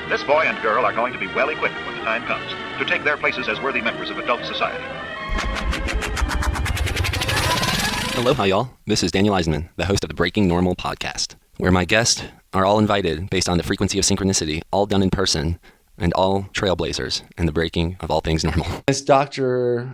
This boy and girl are going to be well equipped when the time comes to take their places as worthy members of adult society. Aloha, y'all. This is Daniel Eisenman, the host of the Breaking Normal podcast, where my guests are all invited based on the frequency of synchronicity, all done in person, and all trailblazers in the breaking of all things normal. It's Dr.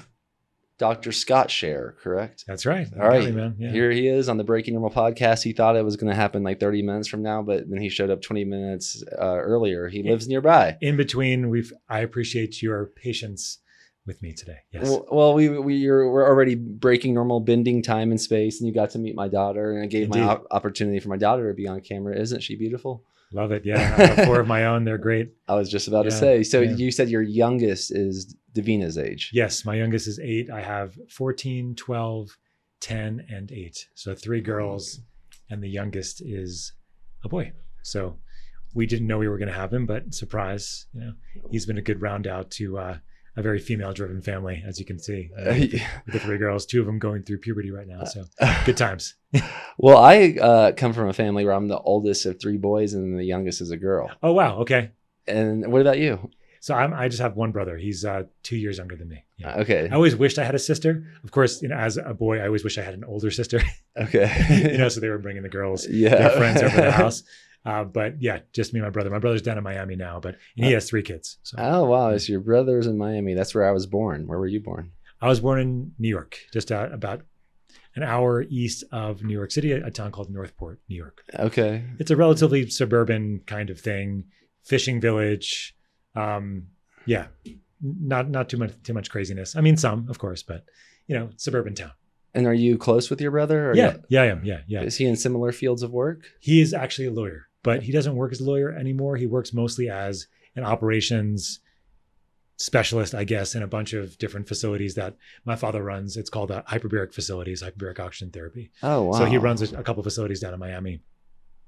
Scott Sherr, correct? That's right. All right. Gabby, man. Yeah. Here he is on the Breaking Normal podcast. He thought it was going to happen like 30 minutes from now, but then he showed up 20 minutes earlier. He lives nearby. In between, I appreciate your patience with me today. Yes. Well, we're already breaking normal bending time and space, and you got to meet my daughter, and I gave Indeed. my opportunity for my daughter to be on camera. Isn't she beautiful? Love it. Yeah. I have 4 of my own. They're great. I was just about to say. So you said your youngest is Davina's age. Yes. My youngest is 8. I have 14, 12, 10, and 8. So 3 girls, and the youngest is a boy. So we didn't know we were going to have him, but surprise, he's been a good round out to a very female-driven family, as you can see. With the 3 girls, 2 of them going through puberty right now. So good times. Well, I come from a family where I'm the oldest of 3 boys and the youngest is a girl. Oh, wow. Okay. And what about you? So I just have one brother. He's 2 years younger than me. Yeah. Okay. I always wished I had a sister. Of course, as a boy, I always wish I had an older sister. Okay. So they were bringing the girls, their friends over to the house. But yeah, just me and my brother. My brother's down in Miami now, and he has 3 kids. So. Oh, wow. It's your brother's in Miami. That's where I was born. Where were you born? I was born in New York, just about an hour east of New York City, a town called Northport, New York. Okay. It's a relatively suburban kind of thing, fishing village. Not too much craziness. I mean, some, of course, but suburban town. And are you close with your brother? Or Yeah, I am. Yeah. Is he in similar fields of work? He is actually a lawyer, but he doesn't work as a lawyer anymore. He works mostly as an operations specialist, I guess, in a bunch of different facilities that my father runs. It's called Hyperbaric facilities, hyperbaric oxygen therapy. Oh, wow. So he runs a couple of facilities down in Miami.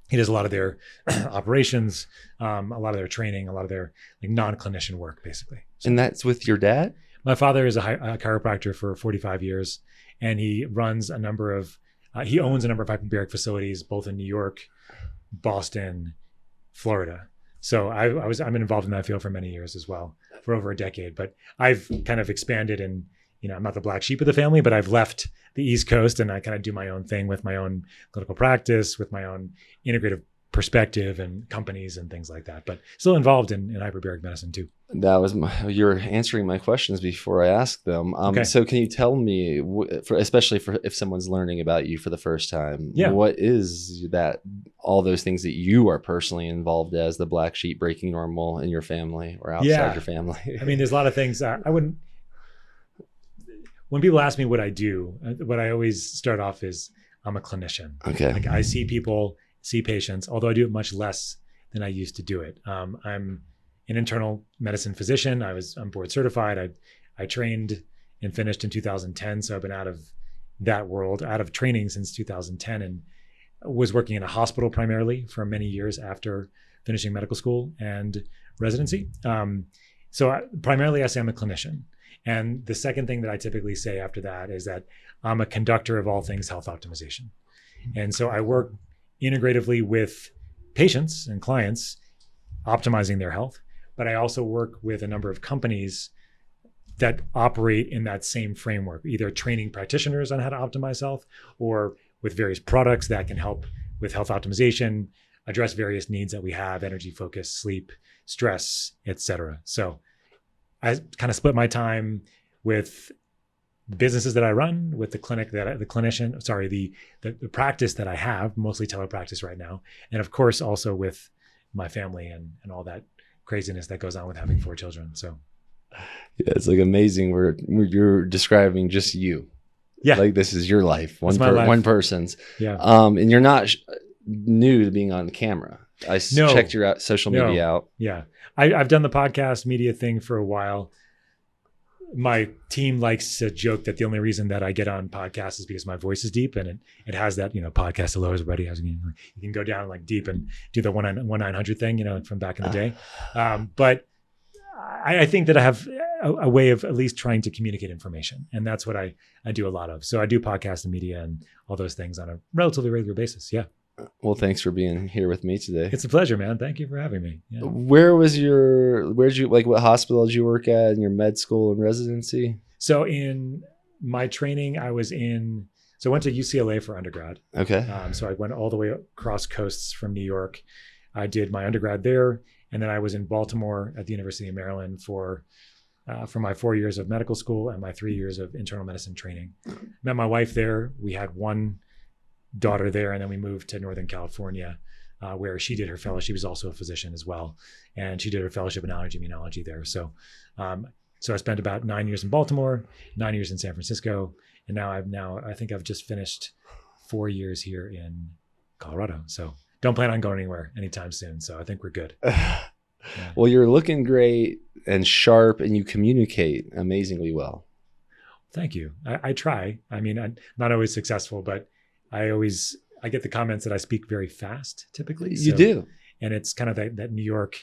He does a lot of their operations, a lot of their training, a lot of their non-clinician work, basically. So, and that's with your dad? My father is a chiropractor for 45 years, and he runs he owns a number of hyperbaric facilities, both in New York, Boston, Florida. So I've been involved in that field for many years as well, for over a decade. But I've kind of expanded, and I'm not the black sheep of the family, but I've left the East Coast and I kind of do my own thing with my own clinical practice, with my own integrative perspective and companies and things like that. But still involved in hyperbaric medicine too. That was you're answering my questions before I asked them. Okay. So can you tell me, especially if someone's learning about you for the first time, Yeah. what is that, all those things that you are personally involved as, the black sheep breaking normal in your family or outside your family? I mean, there's a lot of things when people ask me what I do, what I always start off is I'm a clinician. Okay. I see people, see patients, although I do it much less than I used to do it. I'm an internal medicine physician. I'm board certified. I trained and finished in 2010. So I've been out of that world, out of training since 2010, and was working in a hospital primarily for many years after finishing medical school and residency. Primarily I say I'm a clinician. And the second thing that I typically say after that is that I'm a conductor of all things health optimization. And so I work integratively with patients and clients optimizing their health, but I also work with a number of companies that operate in that same framework, either training practitioners on how to optimize health or with various products that can help with health optimization, address various needs that we have, energy, focus, sleep, stress, etc. So I kind of split my time with the businesses that I run, with the the practice that I have, mostly telepractice right now. And of course, also with my family and all that craziness that goes on with having 4 children. So yeah, it's amazing. You're describing just you. Yeah. Like this is your life. One person's. Yeah. And you're not new to being on camera. I checked your social media out. Yeah. I've done the podcast media thing for a while. My team likes to joke that the only reason that I get on podcasts is because my voice is deep, and it has that, podcast hello everybody. You can go down deep and do the 1-900 thing, from back in the day. But I think that I have a way of at least trying to communicate information, and that's what I do a lot of. So I do podcasts and media and all those things on a relatively regular basis. Yeah. Well, thanks for being here with me today. It's a pleasure, man. Thank you for having me. Yeah. Where'd you, like, what hospital did you work at in your med school and residency? So in my training, I went to UCLA for undergrad. Okay. So I went all the way across coasts from New York. I did my undergrad there. And then I was in Baltimore at the University of Maryland for my 4 years of medical school and my 3 years of internal medicine training. Met my wife there. We had one daughter there, and then we moved to Northern California, where she did her fellowship. She was also a physician as well, and she did her fellowship in allergy immunology there. So I spent about 9 years in Baltimore, 9 years in San Francisco, and now I think I've just finished 4 years here in Colorado. So don't plan on going anywhere anytime soon. So I think we're good. Yeah. Well, you're looking great and sharp, and you communicate amazingly well. Thank you. I try. I mean, I'm not always successful, but I get the comments that I speak very fast typically. You do. And it's kind of that New York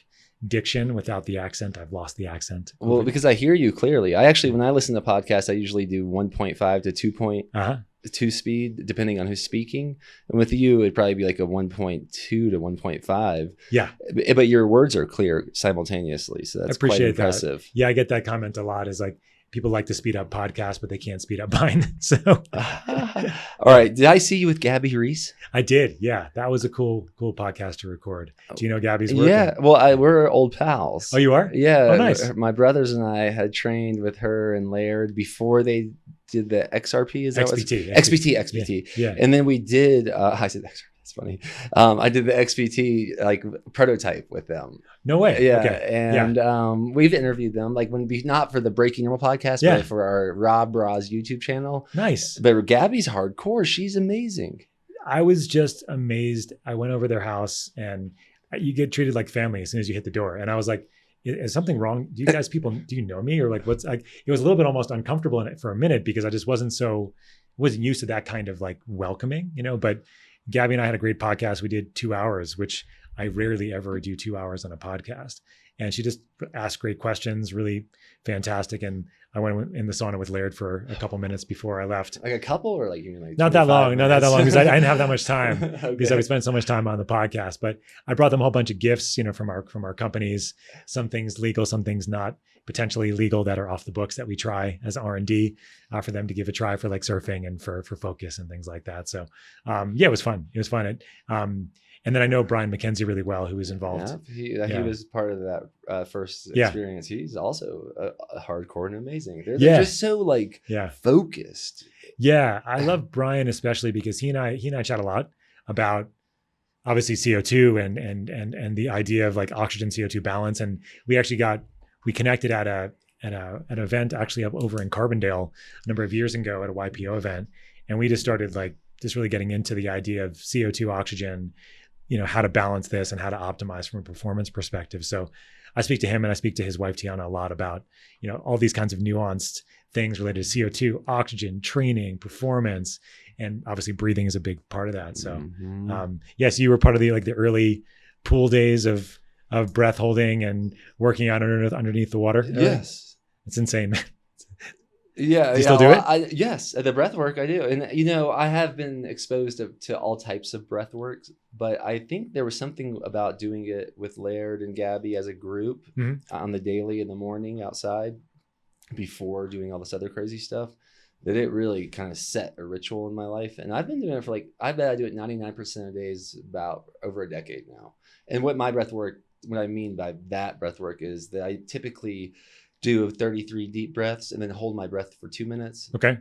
diction without the accent. I've lost the accent. Well, because I hear you clearly. When I listen to podcasts, I usually do 1.5 to 2.2 speed, depending on who's speaking. And with you, it'd probably be like a 1.2 to 1.5. Yeah. But your words are clear simultaneously. So that's quite impressive. That. Yeah, I get that comment a lot, is like, people like to speed up podcasts, but they can't speed up mine. So, all right. Did I see you with Gabby Reece? I did. Yeah, that was a cool podcast to record. Do you know Gabby's work? Yeah. Well, we're old pals. Oh, you are? Yeah. Oh, nice. My brothers and I had trained with her and Laird before they did the XRP. Is that XPT? Yeah. And then we did. I said XRP. It's funny. I did the XPT like prototype with them. No way. Yeah. Okay. And we've interviewed them, like not for the Breaking Normal podcast, but for our Rob Braz YouTube channel. Nice. But Gabby's hardcore. She's amazing. I was just amazed. I went over their house, and you get treated like family as soon as you hit the door. And I was like, is something wrong? Do you know me? Or like, what's like, it was a little bit almost uncomfortable in it for a minute, because I just wasn't used to that kind of like welcoming, but Gabby and I had a great podcast. We did 2 hours, which I rarely ever do 2 hours on a podcast. And she just asked great questions, really fantastic. And I went in the sauna with Laird for a couple minutes before I left. Like a couple, or like, you mean like not that long, because I didn't have that much time Okay. because we spent so much time on the podcast. But I brought them a whole bunch of gifts, from our companies. Some things legal, some things not potentially legal, that are off the books that we try as R&D for them to give a try, for like surfing and for focus and things like that. So it was fun. It was fun. And then I know Brian McKenzie really well, who was involved. Yeah, he was part of that first experience. He's also a hardcore and amazing. They're just so like focused. Yeah, I love Brian especially because he and I chat a lot about obviously CO2 and the idea of like oxygen CO2 balance. And we connected at an event actually up over in Carbondale a number of years ago at a YPO event, and we just started like just really getting into the idea of CO2, oxygen, how to balance this and how to optimize from a performance perspective. So I speak to him and I speak to his wife, Tiana, a lot about, all these kinds of nuanced things related to CO2, oxygen, training, performance, and obviously breathing is a big part of that. So yes, you were part of the early pool days of breath holding and working out underneath the water. Yes. It's insane, man. Yeah. Do you still do it? Yes. The breath work I do. And, I have been exposed to all types of breath work, but I think there was something about doing it with Laird and Gabby as a group on the daily in the morning outside before doing all this other crazy stuff, that it really kind of set a ritual in my life. And I've been doing it for I bet I do it 99% of days, about over a decade now. And what I mean by that breath work is that I typically do 33 deep breaths and then hold my breath for 2 minutes. Okay.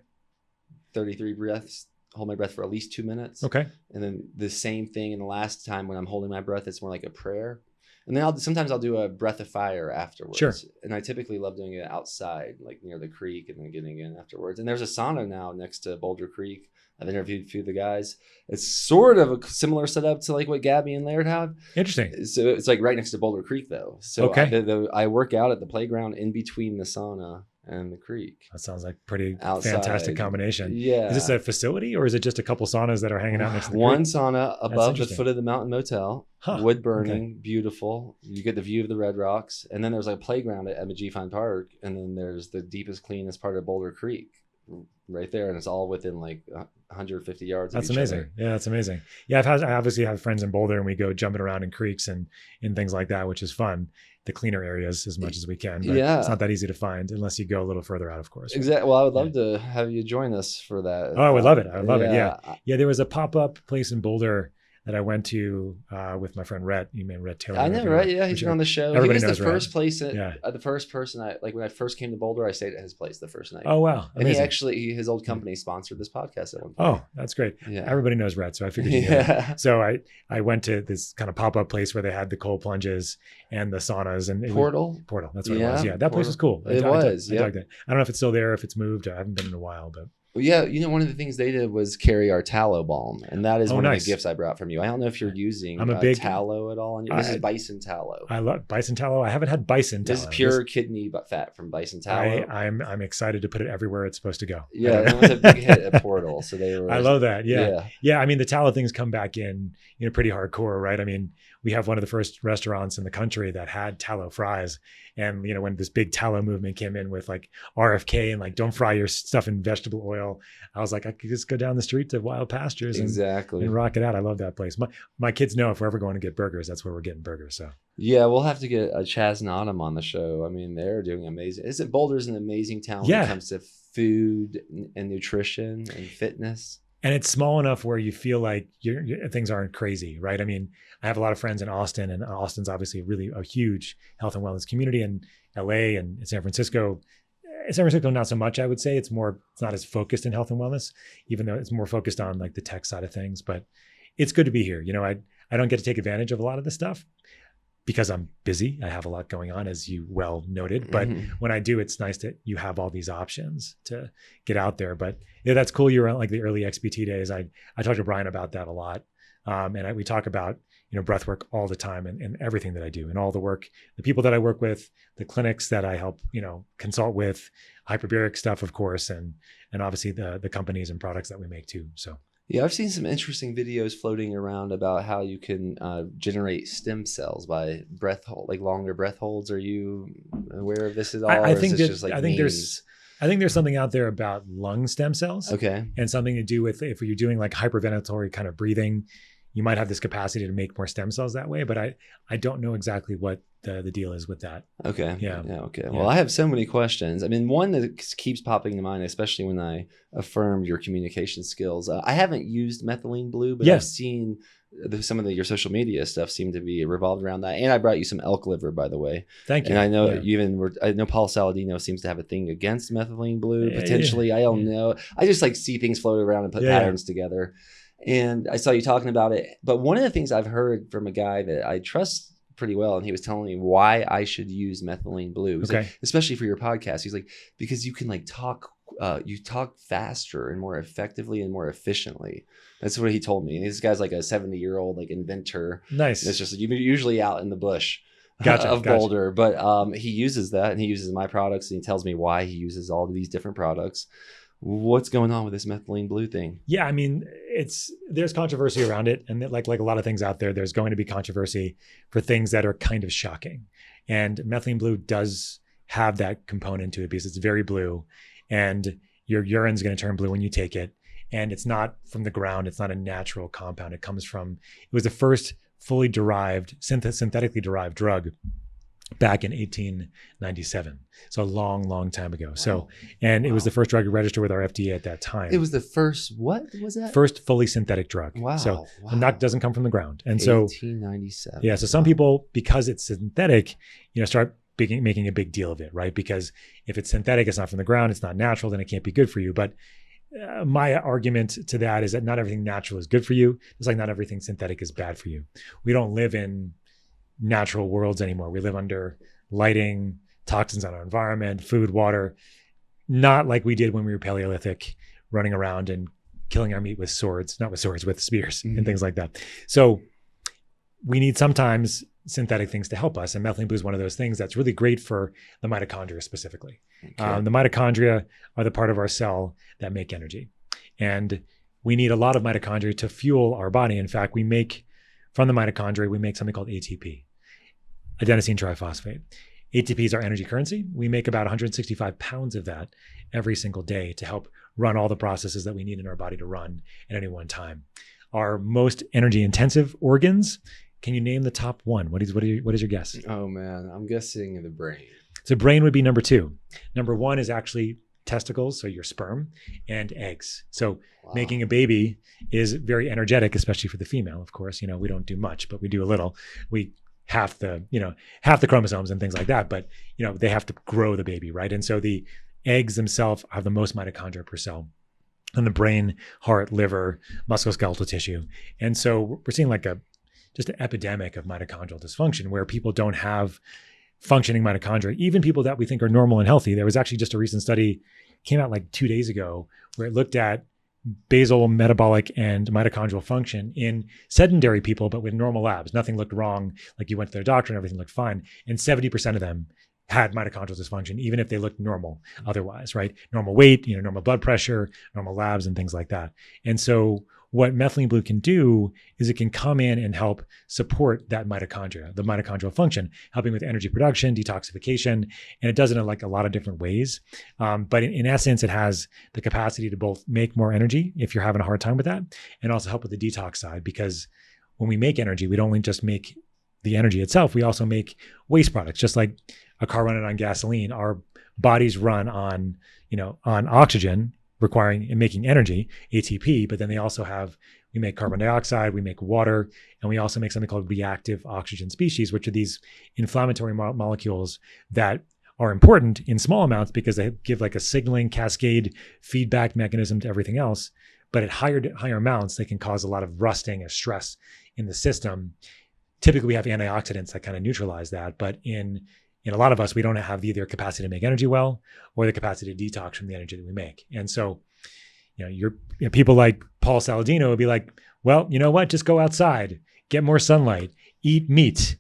33 breaths, hold my breath for at least 2 minutes. Okay. And then the same thing. And the last time when I'm holding my breath, it's more like a prayer. And then sometimes I'll do a breath of fire afterwards. Sure. And I typically love doing it outside, like near the creek, and then getting in afterwards. And there's a sauna now next to Boulder Creek. I've interviewed a few of the guys. It's sort of a similar setup to like what Gabby and Laird have. Interesting. So it's like right next to Boulder Creek though. So I work out at the playground in between the sauna and the creek. That sounds like pretty outside. Fantastic combination. Yeah. Is this a facility or is it just a couple saunas that are hanging out next to the One creek? sauna above the foot of the mountain motel, wood burning, beautiful. You get the view of the Red Rocks. And then there's like a playground at Emma G. Fine Park. And then there's the deepest, cleanest part of Boulder Creek. right there, and it's all within like 150 yards. That's of each amazing. other. Yeah, that's amazing. Yeah, I obviously have friends in Boulder, and we go jumping around in creeks and in things like that, which is fun. The cleaner areas as much as we can, but Yeah. it's not that easy to find unless you go a little further out, of course. Exactly. Well, I would love to have you join us for that. Oh, I would love it. I would love it. Yeah. Yeah. There was a pop-up place in Boulder that I went to with my friend Rhett. You mean Rhett Taylor? I know, right? Yeah, he's been on the show. Everybody he was knows the Rhett. first place, Yeah. The first person when I first came to Boulder, I stayed at his place the first night. Oh, wow. And Amazing. his old company sponsored this podcast at one point. Oh, that's great. Yeah. Everybody knows Rhett, so I figured you knew. Yeah. So I went to this kind of pop-up place where they had the cold plunges and the saunas and Portal. That's what it was. Yeah, that place was cool. It was. I dug that. I don't know if it's still there, if it's moved. I haven't been in a while, but Well, yeah, one of the things they did was carry our tallow balm, and that is one nice. of the gifts I brought from you. I don't know if you're using I'm a big tallow at all. This is bison tallow. I love bison tallow. I haven't had bison tallow. This is pure kidney fat from bison tallow. I'm excited to put it everywhere it's supposed to go. Yeah, it was a big hit at Portal, so they were. I love that. Yeah. I mean, the tallow things come back in, pretty hardcore, right? I mean, we have one of the first restaurants in the country that had tallow fries. And, when this big tallow movement came in with like RFK and like, don't fry your stuff in vegetable oil, I was like, I could just go down the street to Wild Pastures and rock it out. I love that place. My kids know if we're ever going to get burgers, that's where we're getting burgers. So yeah, we'll have to get Chaz and Autumn on the show. I mean, they're doing amazing. Isn't Boulder's an amazing town when it comes to food and nutrition and fitness? And it's small enough where you feel like things aren't crazy, right? I mean, I have a lot of friends in Austin, and Austin's obviously really a huge health and wellness community, and LA and San Francisco. San Francisco, not so much, I would say. It's not as focused in health and wellness, even though it's more focused on like the tech side of things. But it's good to be here. I don't get to take advantage of a lot of this stuff because I'm busy. I have a lot going on, as you well noted. But when I do, it's nice that you have all these options to get out there. But yeah, that's cool. You're on like the early XPT days. I talked to Brian about that a lot. And we talk about, breath work all the time and everything that I do and all the work, the people that I work with, the clinics that I help, consult with, hyperbaric stuff, of course, and obviously the companies and products that we make too. So. Yeah, I've seen some interesting videos floating around about how you can generate stem cells by breath hold, like longer breath holds. Are you aware of this at all? I think there's something out there about lung stem cells. Okay. And something to do with if you're doing like hyperventilatory kind of breathing, you might have this capacity to make more stem cells that way, but I don't know exactly what the deal is with that. Okay. Yeah. Okay. Well, I have so many questions. I mean, one that keeps popping to mind, especially when I affirmed your communication skills. I haven't used methylene blue, but I've seen some of your social media stuff seem to be revolved around that. And I brought you some elk liver, by the way. Thank you. And I know I know Paul Saladino seems to have a thing against methylene blue, potentially. I don't know. I just like see things float around and put patterns together. And I saw you talking about it. But one of the things I've heard from a guy that I trust pretty well, and he was telling me why I should use methylene blue. Like, especially for your podcast. He's like, because you can like talk faster and more effectively and more efficiently. That's what he told me. And this guy's like a 70-year-old like inventor. Nice. It's just you're usually out in the bush. Of Boulder, but he uses that, and he uses my products, and he tells me why he uses all of these different products. What's going on with this methylene blue thing? Yeah, I mean, there's controversy around it, and like a lot of things out there, there's going to be controversy for things that are kind of shocking. And methylene blue does have that component to it because it's very blue, and your urine's going to turn blue when you take it. And it's not from the ground; it's not a natural compound. It was the first fully derived, synthetically derived drug back in 1897. So a long, long time ago. Wow. So, and it was the first drug to register with our FDA at that time. It was the first, what was that? First fully synthetic drug. Wow. So, and that doesn't come from the ground. And 1897. Yeah. So some people, because it's synthetic, start making a big deal of it, right? Because if it's synthetic, it's not from the ground, it's not natural, then it can't be good for you. But my argument to that is that not everything natural is good for you. It's like not everything synthetic is bad for you. We don't live in natural worlds anymore. We live under lighting, toxins on our environment, food, water, not like we did when we were Paleolithic, running around and killing our meat with swords, not with swords, with spears and things like that. So we need sometimes synthetic things to help us. And methylene blue is one of those things that's really great for the mitochondria specifically. Okay. The mitochondria are the part of our cell that make energy. And we need a lot of mitochondria to fuel our body. In fact, from the mitochondria, we make something called ATP. Adenosine triphosphate. ATP is our energy currency. We make about 165 pounds of that every single day to help run all the processes that we need in our body to run at any one time. Our most energy intensive organs, can you name the top one? What is your guess? Oh man, I'm guessing the brain. So brain would be number 2. Number 1 is actually testicles, so your sperm, and eggs. So making a baby is very energetic, especially for the female, of course. We don't do much, but we do a little. We half the chromosomes and things like that, but they have to grow the baby, right? And so the eggs themselves have the most mitochondria per cell. And the brain, heart, liver, musculoskeletal tissue. And so we're seeing just an epidemic of mitochondrial dysfunction where people don't have functioning mitochondria, even people that we think are normal and healthy. There was actually just a recent study, came out 2 days ago, where it looked at basal metabolic and mitochondrial function in sedentary people, but with normal labs. Nothing looked wrong. You went to their doctor and everything looked fine. And 70% of them had mitochondrial dysfunction, even if they looked normal otherwise, right? Normal weight, normal blood pressure, normal labs and things like that. And so what Methylene Blue can do is it can come in and help support that mitochondria, the mitochondrial function, helping with energy production, detoxification, and it does it in a lot of different ways. But in essence, it has the capacity to both make more energy if you're having a hard time with that, and also help with the detox side, because when we make energy, we don't only just make the energy itself, we also make waste products. Just like a car running on gasoline, our bodies run on oxygen, requiring and making energy, ATP, but then we make carbon dioxide, we make water, and we also make something called reactive oxygen species, which are these inflammatory molecules that are important in small amounts because they give a signaling cascade feedback mechanism to everything else. But at higher amounts, they can cause a lot of rusting or stress in the system. Typically, we have antioxidants that kind of neutralize that, but in a lot of us, we don't have either capacity to make energy well or the capacity to detox from the energy that we make. And so, people like Paul Saladino would be like, well, you know what? Just go outside, get more sunlight, eat meat.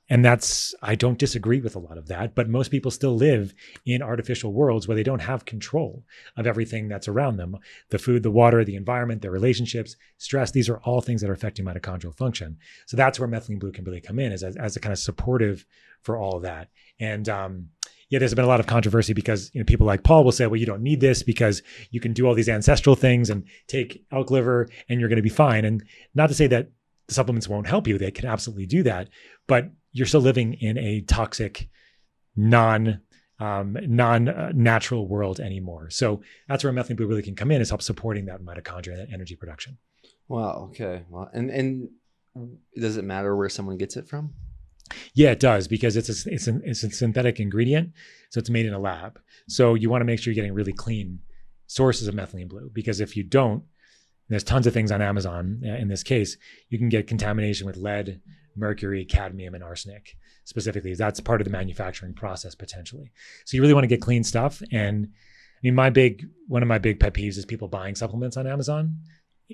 And I don't disagree with a lot of that, but most people still live in artificial worlds where they don't have control of everything that's around them. The food, the water, the environment, their relationships, stress, these are all things that are affecting mitochondrial function. So that's where Methylene Blue can really come in as a kind of supportive for all of that. And there's been a lot of controversy because people like Paul will say, well, you don't need this because you can do all these ancestral things and take elk liver and you're going to be fine. And not to say that the supplements won't help you, they can absolutely do that, but you're still living in a toxic, non-natural world anymore. So that's where Methylene Blue really can come in, is help supporting that mitochondria, that energy production. Wow. Okay. Well, and does it matter where someone gets it from? Yeah, it does, because it's a synthetic ingredient. So it's made in a lab. So you want to make sure you're getting really clean sources of Methylene Blue, because if you don't, there's tons of things on Amazon. In this case, you can get contamination with lead, mercury, cadmium, and arsenic specifically. That's part of the manufacturing process potentially. So you really want to get clean stuff. And I mean, one of my big pet peeves is people buying supplements on Amazon.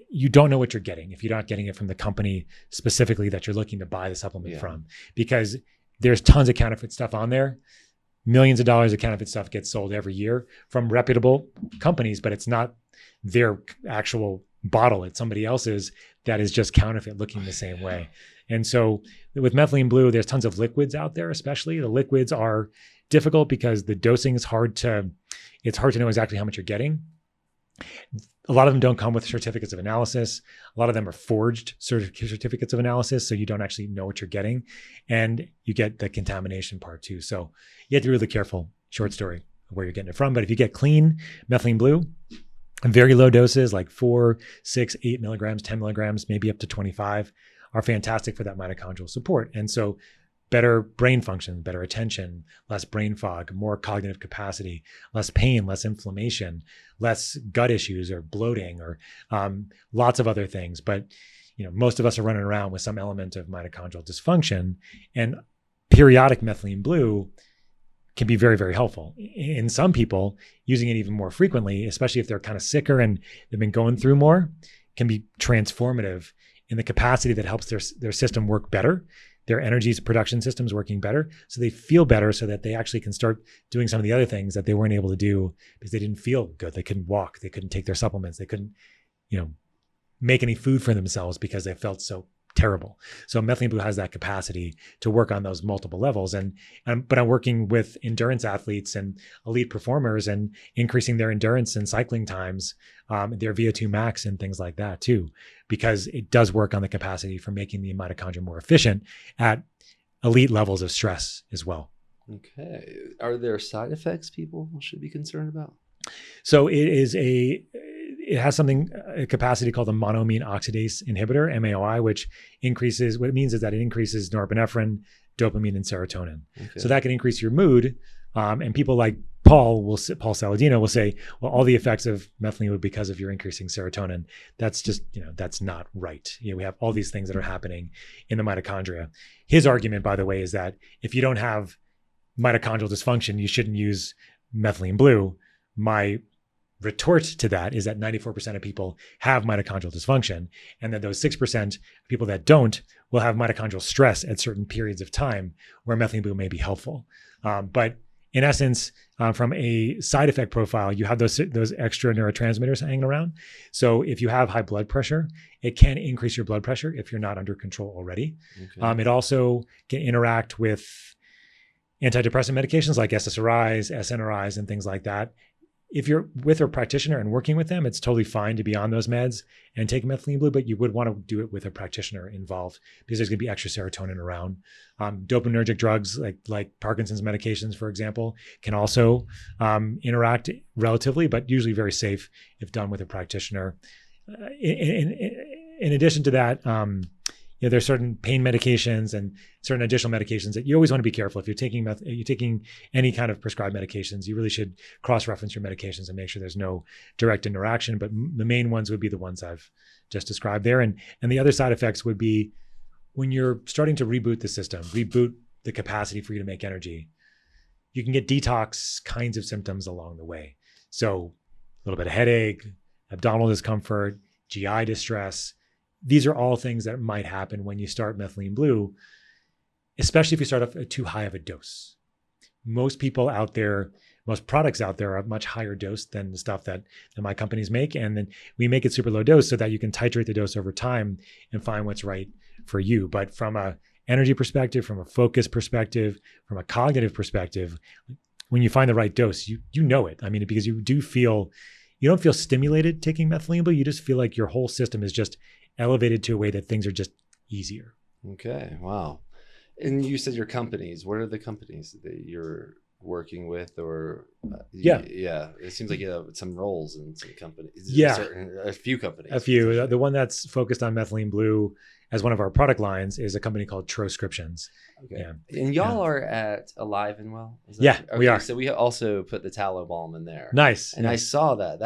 You don't know what you're getting if you're not getting it from the company specifically that you're looking to buy the supplement from, because there's tons of counterfeit stuff on there. Millions of dollars of counterfeit stuff gets sold every year from reputable companies, but it's not their actual bottle. It's somebody else's that is just counterfeit looking the same way. And so with Methylene Blue, there's tons of liquids out there, especially. The liquids are difficult because the dosing is hard to know exactly how much you're getting. A lot of them don't come with certificates of analysis. A lot of them are forged certificates of analysis, so you don't actually know what you're getting. And you get the contamination part too. So you have to be really careful, short story, of where you're getting it from. But if you get clean Methylene Blue, very low doses, like 4, 6, 8 milligrams, 10 milligrams, maybe up to 25, are fantastic for that mitochondrial support. And so better brain function, better attention, less brain fog, more cognitive capacity, less pain, less inflammation, less gut issues or bloating or lots of other things. But most of us are running around with some element of mitochondrial dysfunction, and periodic Methylene Blue can be very, very helpful. In some people, using it even more frequently, especially if they're kind of sicker and they've been going through more, can be transformative in the capacity that helps their system work better, their energy production systems working better, so they feel better, so that they actually can start doing some of the other things that they weren't able to do because they didn't feel good. They couldn't walk, they couldn't take their supplements, they couldn't, make any food for themselves because they felt so terrible. So methylene blue has that capacity to work on those multiple levels. But I'm working with endurance athletes and elite performers and increasing their endurance and cycling times, their VO2 max and things like that too, because it does work on the capacity for making the mitochondria more efficient at elite levels of stress as well. Okay. Are there side effects people should be concerned about? So it has a capacity called a monoamine oxidase inhibitor, MAOI, which what it means is that it increases norepinephrine, dopamine, and serotonin. Okay. So that can increase your mood. And people like Paul Saladino will say, well, all the effects of methylene are because of your increasing serotonin. That's just, that's not right. We have all these things that are happening in the mitochondria. His argument, by the way, is that if you don't have mitochondrial dysfunction, you shouldn't use methylene blue. My retort to that is that 94% of people have mitochondrial dysfunction, and that those 6% of people that don't will have mitochondrial stress at certain periods of time where methylene blue may be helpful. But in essence, from a side effect profile, you have those extra neurotransmitters hanging around. So if you have high blood pressure, it can increase your blood pressure if you're not under control already. Okay. It also can interact with antidepressant medications like SSRIs, SNRIs, and things like that. If you're with a practitioner and working with them, it's totally fine to be on those meds and take methylene blue, but you would want to do it with a practitioner involved because there's going to be extra serotonin around. Dopaminergic drugs like Parkinson's medications, for example, can also interact relatively, but usually very safe if done with a practitioner. In addition to that, there's certain pain medications and certain additional medications that you always want to be careful. If you're taking any kind of prescribed medications, you really should cross-reference your medications and make sure there's no direct interaction. But the main ones would be the ones I've just described there. And the other side effects would be when you're starting to reboot the system, reboot the capacity for you to make energy, you can get detox kinds of symptoms along the way. So a little bit of headache, abdominal discomfort, GI distress. These are all things that might happen when you start methylene blue, especially if you start off at too high of a dose. Most products out there are a much higher dose than the stuff that my companies make. And then we make it super low dose so that you can titrate the dose over time and find what's right for you. But from a energy perspective, from a focus perspective, from a cognitive perspective, when you find the right dose, you know it. I mean, because you don't feel stimulated taking methylene blue. You just feel like your whole system is just elevated to a way that things are just easier. Okay. Wow. And you said your companies. What are the companies that you're working with? Or yeah, it seems like you have some roles in some companies. A few companies. A few. The one that's focused on methylene blue as one of our product lines is a company called Troscriptions. Okay. Yeah. And y'all are at Alive and Well? Okay, we are. So we also put the tallow balm in there. Nice. And I saw that.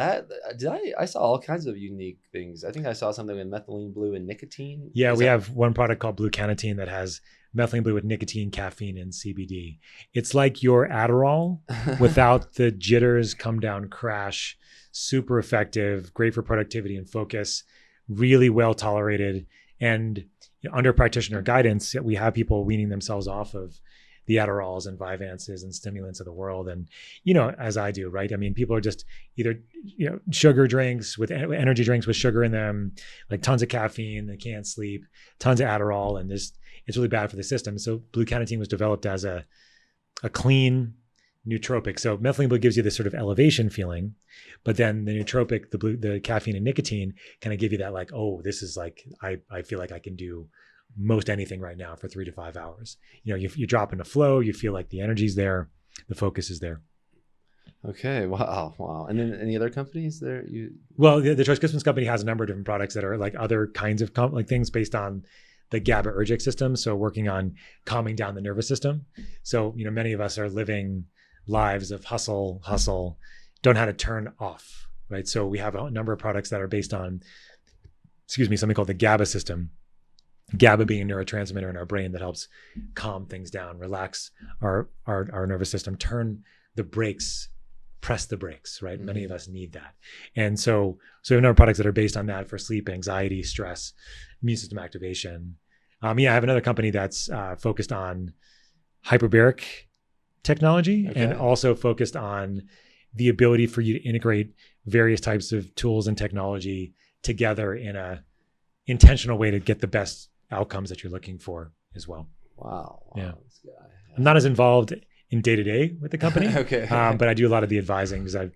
I saw all kinds of unique things. I think I saw something with methylene blue and nicotine. Yeah, we have one product called Blue Canatine that has methylene blue with nicotine, caffeine, and CBD. It's like your Adderall without the jitters, come down, crash. Super effective, great for productivity and focus, really well tolerated. And under practitioner guidance, we have people weaning themselves off of the Adderalls and Vyvances and stimulants of the world. And, as I do, right? I mean, people are just either, sugar drinks with energy drinks with sugar in them, like tons of caffeine, they can't sleep, tons of Adderall, and it's really bad for the system. So Blue Canatine was developed as a clean nootropic. So methylene blue gives you this sort of elevation feeling, but then the nootropic, the caffeine and nicotine kind of give you that like, oh, this is like, I feel like I can do most anything right now for 3 to 5 hours. You drop into flow, you feel like the energy's there, the focus is there. Okay. Wow. And then any other companies there? Well, the Troscriptions company has a number of different products that are like other kinds of things based on the GABAergic system. So working on calming down the nervous system. So, many of us are living lives of hustle, don't know how to turn off, right? So we have a number of products that are based on, something called the GABA system. GABA being a neurotransmitter in our brain that helps calm things down, relax our nervous system, press the brakes, right? Mm-hmm. Many of us need that. And so we have a number of products that are based on that for sleep, anxiety, stress, immune system activation. I have another company that's focused on hyperbaric technology, okay, and also focused on the ability for you to integrate various types of tools and technology together in a intentional way to get the best outcomes that you're looking for as well. Wow. Yeah. This guy. I'm not as involved in day to day with the company, Okay. but I do a lot of the advising because I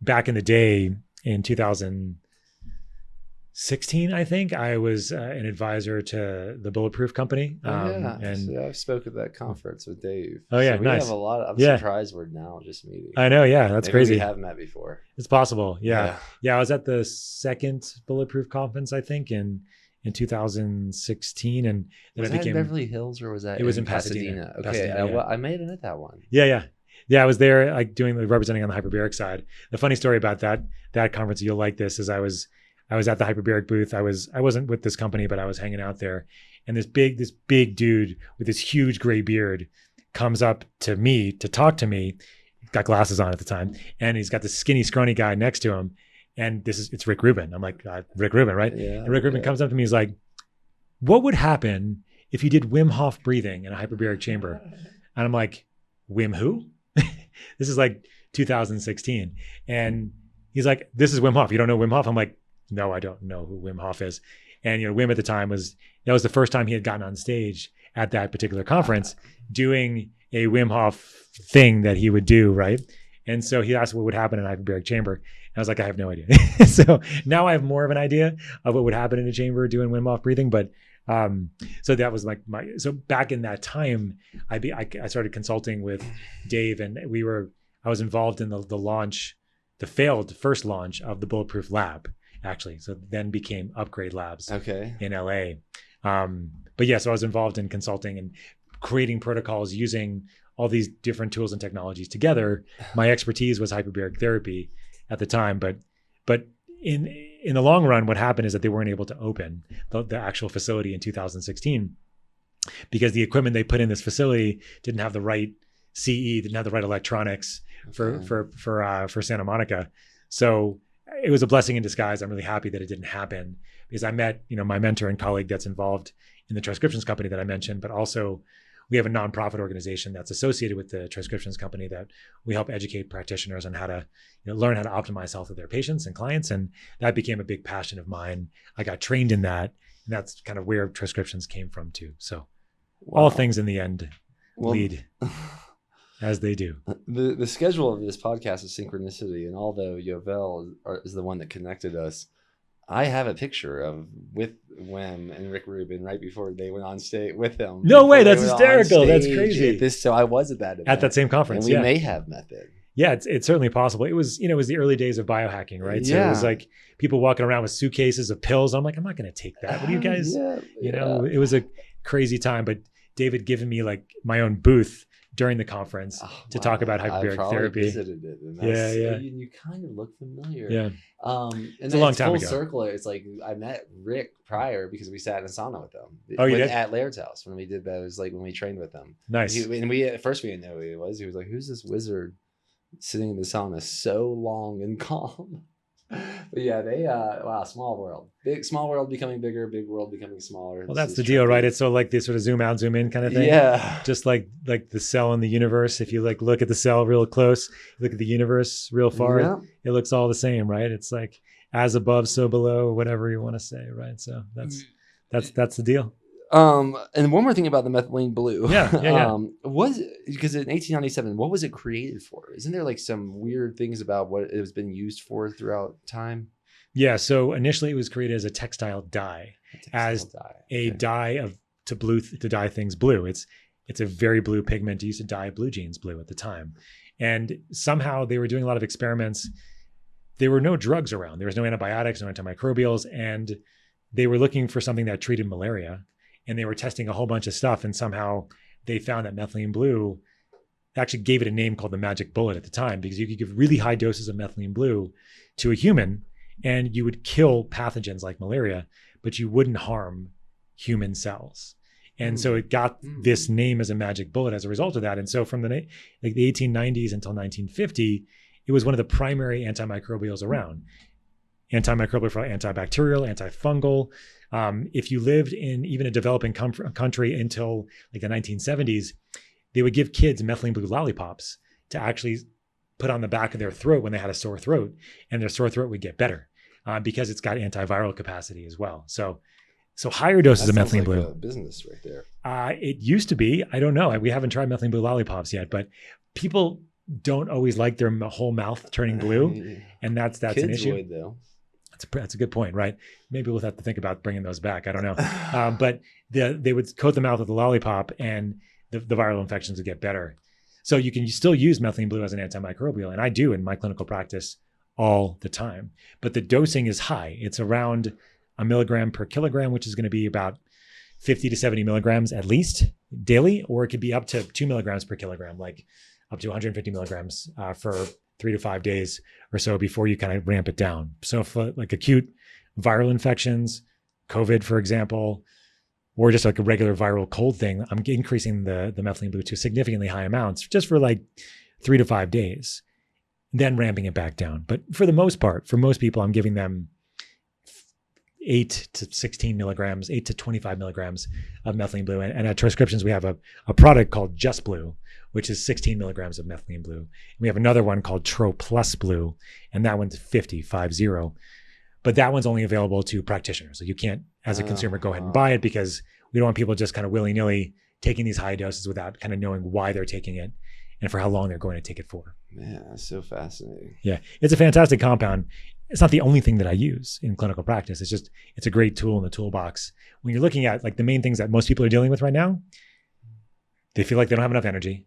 back in the day in 2016, I think I was an advisor to the Bulletproof Company. And so I've spoken at that conference with Dave. Oh yeah, so we nice. have a lot. I'm surprised we're now just meeting. I know. Yeah, that's Maybe crazy. We have met before. It's possible. Yeah. I was at the second Bulletproof conference, I think, in 2016, and then Was that in Beverly Hills or was that? It was in Pasadena. Okay, Pasadena, I may have been at that one. Yeah. I was there, like representing on the hyperbaric side. The funny story about that conference, you'll like this, is I was at the hyperbaric booth. I wasn't with this company, but I was hanging out there, and this big dude with this huge gray beard comes up to me to talk to me. He's got glasses on at the time, and he's got this skinny, scrawny guy next to him. And it's Rick Rubin. I'm like, Rick Rubin, right? Yeah, and Rick Rubin comes up to me. He's like, what would happen if you did Wim Hof breathing in a hyperbaric chamber? And I'm like, Wim who? This is like 2016. And he's like, this is Wim Hof. You don't know Wim Hof? I'm like, no, I don't know who Wim Hof is. And, Wim at the time that was the first time he had gotten on stage at that particular conference doing a Wim Hof thing that he would do, right? And so he asked what would happen in a hyperbaric chamber. And I was like, I have no idea. So now I have more of an idea of what would happen in a chamber doing Wim Hof breathing. But so that was like so back in that time, I started consulting with Dave, and I was involved in the launch, the failed first launch of the Bulletproof Lab, actually. So then became Upgrade Labs in LA. But yeah, so I was involved in consulting and creating protocols using all these different tools and technologies together. My expertise was hyperbaric therapy at the time, but in the long run, what happened is that they weren't able to open the actual facility in 2016 because the equipment they put in this facility didn't have the right CE, didn't have the right electronics for Santa Monica. So it was a blessing in disguise. I'm really happy that it didn't happen because I met, my mentor and colleague that's involved in the Troscriptions company that I mentioned, but also we have a nonprofit organization that's associated with the Troscriptions company that we help educate practitioners on how to learn how to optimize health of their patients and clients. And that became a big passion of mine. I got trained in that, and that's kind of where Troscriptions came from too. So all things in the end lead as they do. The schedule of this podcast is synchronicity. And although Yovel is the one that connected us, I have a picture with Wim and Rick Rubin right before they went on stage with him. No way, that's hysterical. That's crazy. So I was at that event. At that same conference, and we may have met then. Yeah, it's certainly possible. It was, it was the early days of biohacking, right? So it was like people walking around with suitcases of pills. I'm like, I'm not going to take that. What do you guys, it was a crazy time. But David given me like my own booth during the conference to talk about hyperbaric therapy. Visited it. And you kind of look familiar. Yeah. And it's a long time ago. Full circle. It's like I met Rick prior because we sat in a sauna with him. Oh, you did? At Laird's house when we did that. It was like when we trained with him. Nice. And we at first we didn't know who he was. He was like, "Who's this wizard sitting in the sauna so long and calm?" But yeah, small world becoming bigger, big world becoming smaller. Well, that's the deal, right? It's so like this sort of zoom out, zoom in kind of thing. Yeah. Just like the cell in the universe. If you like look at the cell real close, look at the universe real far, it looks all the same, right? It's like as above, so below, whatever you want to say, right? So that's the deal. And one more thing about the methylene blue. Yeah. Because in 1897, what was it created for? Isn't there like some weird things about what it has been used for throughout time? Yeah. So initially it was created as a textile dye, dye to dye things blue. It's a very blue pigment used to dye blue jeans blue at the time. And somehow they were doing a lot of experiments. There were no drugs around. There was no antibiotics, no antimicrobials, and they were looking for something that treated malaria. And they were testing a whole bunch of stuff, and somehow they found that methylene blue actually gave it a name called the magic bullet at the time, because you could give really high doses of methylene blue to a human and you would kill pathogens like malaria, but you wouldn't harm human cells. And so it got this name as a magic bullet as a result of that. And so from the 1890s until 1950, it was one of the primary antimicrobials around. Antimicrobial for antibacterial, antifungal. If you lived in even a developing country until like the 1970s, they would give kids methylene blue lollipops to actually put on the back of their throat when they had a sore throat, and their sore throat would get better because it's got antiviral capacity as well. So So higher doses That of sounds methylene like blue. a business right there. It used to be. I don't know. We haven't tried methylene blue lollipops yet, but people don't always like their whole mouth turning blue, and that's Kids an issue. would though. That's a good point, right? Maybe we'll have to think about bringing those back. I don't know. But they would coat the mouth with a lollipop, and the viral infections would get better. So you can still use methylene blue as an antimicrobial, and I do in my clinical practice all the time. But the dosing is high. It's around 1 milligram per kilogram, which is going to be about 50 to 70 milligrams at least daily, or it could be up to 2 milligrams per kilogram, like up to 150 milligrams for 3 to 5 days or so before you kind of ramp it down. So for like acute viral infections, COVID, for example, or just like a regular viral cold thing, I'm increasing the methylene blue to significantly high amounts just for like 3 to 5 days, then ramping it back down. But for the most part, for most people, I'm giving them 8 to 16 milligrams, 8 to 25 milligrams of methylene blue. And at Troscriptions, we have a product called Just Blue, which is 16 milligrams of methylene blue. And we have another one called Tro Plus Blue, and that one's 50. But that one's only available to practitioners. So you can't, as a consumer, go ahead and buy it because we don't want people just kind of willy-nilly taking these high doses without kind of knowing why they're taking it and for how long they're going to take it for. Man, that's so fascinating. Yeah, it's a fantastic compound. It's not the only thing that I use in clinical practice. It's a great tool in the toolbox. When you're looking at like the main things that most people are dealing with right now, they feel like they don't have enough energy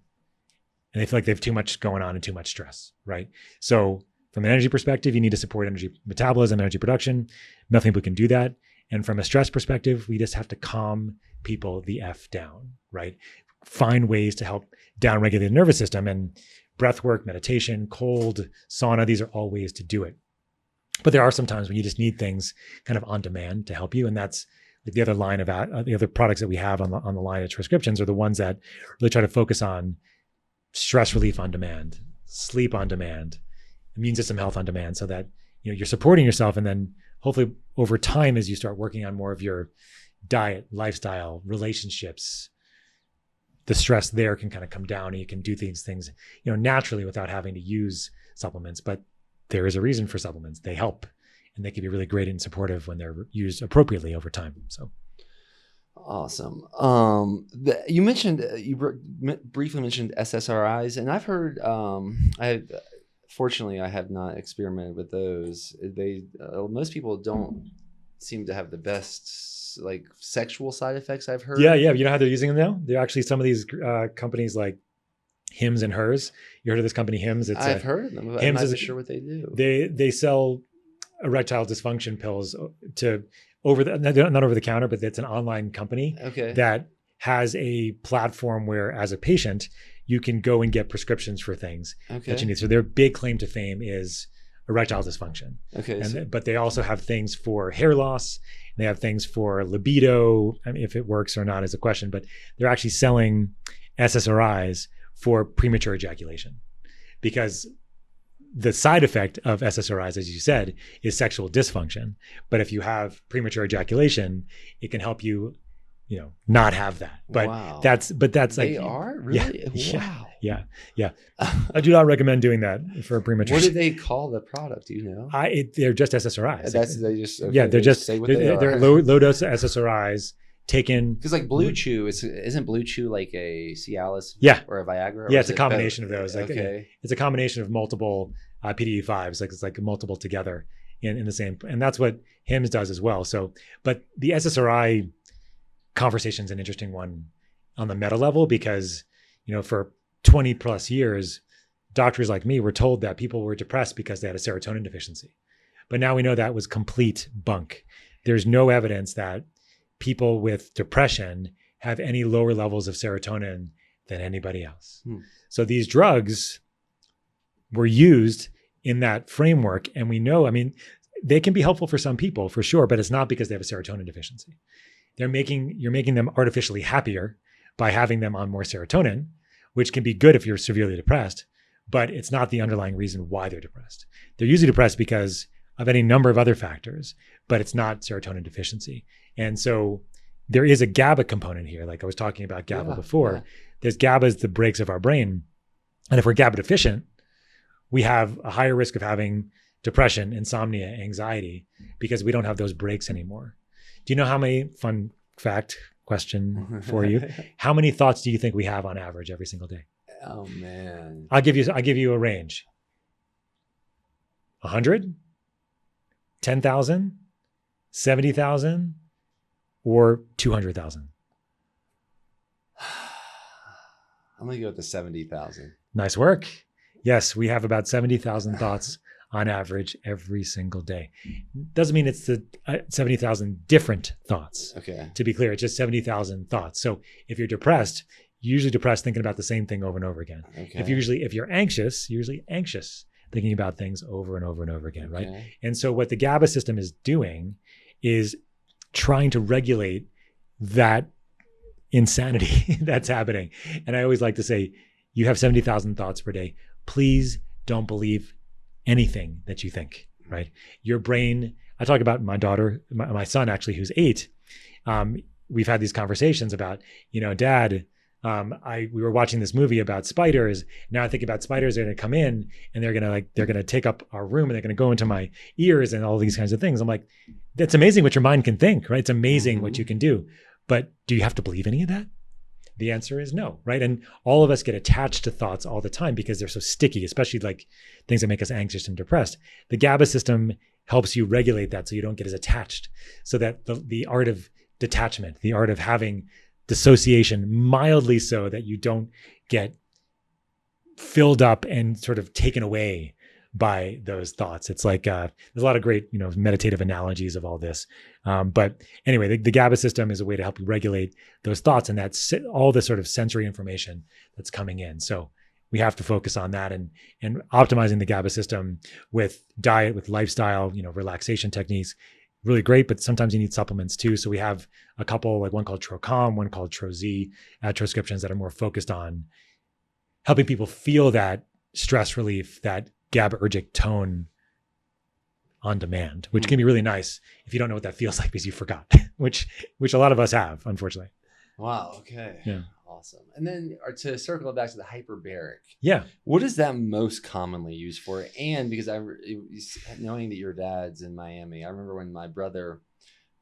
and they feel like they have too much going on and too much stress, right? So from an energy perspective, you need to support energy metabolism, energy production. Methylene blue can do that. And from a stress perspective, we just have to calm people the F down, right? Find ways to help downregulate the nervous system, and breath work, meditation, cold, sauna, these are all ways to do it. But there are some times when you just need things kind of on demand to help you. And that's like the other line of the other products that we have on the line of Troscriptions are the ones that really try to focus on stress relief on demand, sleep on demand, immune system health on demand, so that you're supporting yourself. And then hopefully over time, as you start working on more of your diet, lifestyle, relationships, the stress there can kind of come down and you can do things naturally without having to use supplements. But there is a reason for supplements. They help, and they can be really great and supportive when they're used appropriately over time. So awesome. You mentioned briefly mentioned SSRIs, and I've heard fortunately I have not experimented with those. They most people don't seem to have the best like sexual side effects, I've heard. Yeah. You know how they're using them now? They're actually some of these companies like Hims and Hers. You heard of this company Hims? I've heard of them. I'm not sure what they do. They sell erectile dysfunction pills to not over the counter, but it's an online company that has a platform where, as a patient, you can go and get prescriptions for things that you need. So their big claim to fame is erectile dysfunction. But they also have things for hair loss. They have things for libido. I mean, if it works or not is a question, but they're actually selling SSRIs for premature ejaculation, because the side effect of SSRIs, as you said, is sexual dysfunction. But if you have premature ejaculation, it can help you, not have that. But that's they are really wow. Yeah. I do not recommend doing that for premature. What do they call the product? Do you know? They're just SSRIs. They're low dose SSRIs taken, because like Blue Chew isn't Blue Chew like a Cialis or a Viagra? Yeah, it's a combination of those. It's a combination of multiple PDE5s. It's like multiple together in the same, and that's what Hims does as well. So, but the SSRI conversation is an interesting one on the meta level, because for 20 plus years, doctors like me were told that people were depressed because they had a serotonin deficiency. But now we know that was complete bunk. There's no evidence that people with depression have any lower levels of serotonin than anybody else. So these drugs were used in that framework. And we know, they can be helpful for some people for sure, but it's not because they have a serotonin deficiency. You're making them artificially happier by having them on more serotonin, which can be good if you're severely depressed, but it's not the underlying reason why they're depressed. They're usually depressed because of any number of other factors, but it's not serotonin deficiency. And so there is a GABA component here. Like I was talking about GABA before. Yeah. There's GABA is the brakes of our brain. And if we're GABA deficient, we have a higher risk of having depression, insomnia, anxiety, because we don't have those brakes anymore. Do you know how many, fun fact question for you, how many thoughts do you think we have on average every single day? Oh man. I'll give you a range. 100, 10,000, 70,000, or 200,000. I'm gonna go with the 70,000. Nice work. Yes, we have about 70,000 thoughts on average every single day. Doesn't mean it's the 70,000 different thoughts. Okay. To be clear, it's just 70,000 thoughts. So if you're depressed, you're usually depressed thinking about the same thing over and over again. Okay. If you're anxious, you're usually anxious thinking about things over and over and over again, right? And so what the GABA system is doing is trying to regulate that insanity that's happening. And I always like to say, you have 70,000 thoughts per day. Please don't believe anything that you think, right? Your brain, I talk about my daughter, my son actually, who's 8. We've had these conversations about, Dad, we were watching this movie about spiders. Now I think about spiders are going to come in and they're going to take up our room and they're going to go into my ears and all these kinds of things. I'm like, that's amazing what your mind can think, right? It's amazing what you can do. But do you have to believe any of that? The answer is no, right? And all of us get attached to thoughts all the time because they're so sticky, especially like things that make us anxious and depressed. The GABA system helps you regulate that so you don't get as attached. So that the art of detachment, the art of having dissociation, mildly so that you don't get filled up and sort of taken away by those thoughts. It's like there's a lot of great meditative analogies of all this, but anyway, the GABA system is a way to help you regulate those thoughts, and that's all the sort of sensory information that's coming in. So we have to focus on that and optimizing the GABA system with diet, with lifestyle, relaxation techniques. Really great, but sometimes you need supplements too. So we have a couple, like one called TroCalm, one called TroZ at Troscriptions, that are more focused on helping people feel that stress relief, that GABAergic tone on demand, which can be really nice if you don't know what that feels like because you forgot, which a lot of us have, unfortunately. Wow. Okay. Yeah. Awesome. And then to circle back to the hyperbaric. Yeah. What is that most commonly used for? And because knowing that your dad's in Miami, I remember when my brother,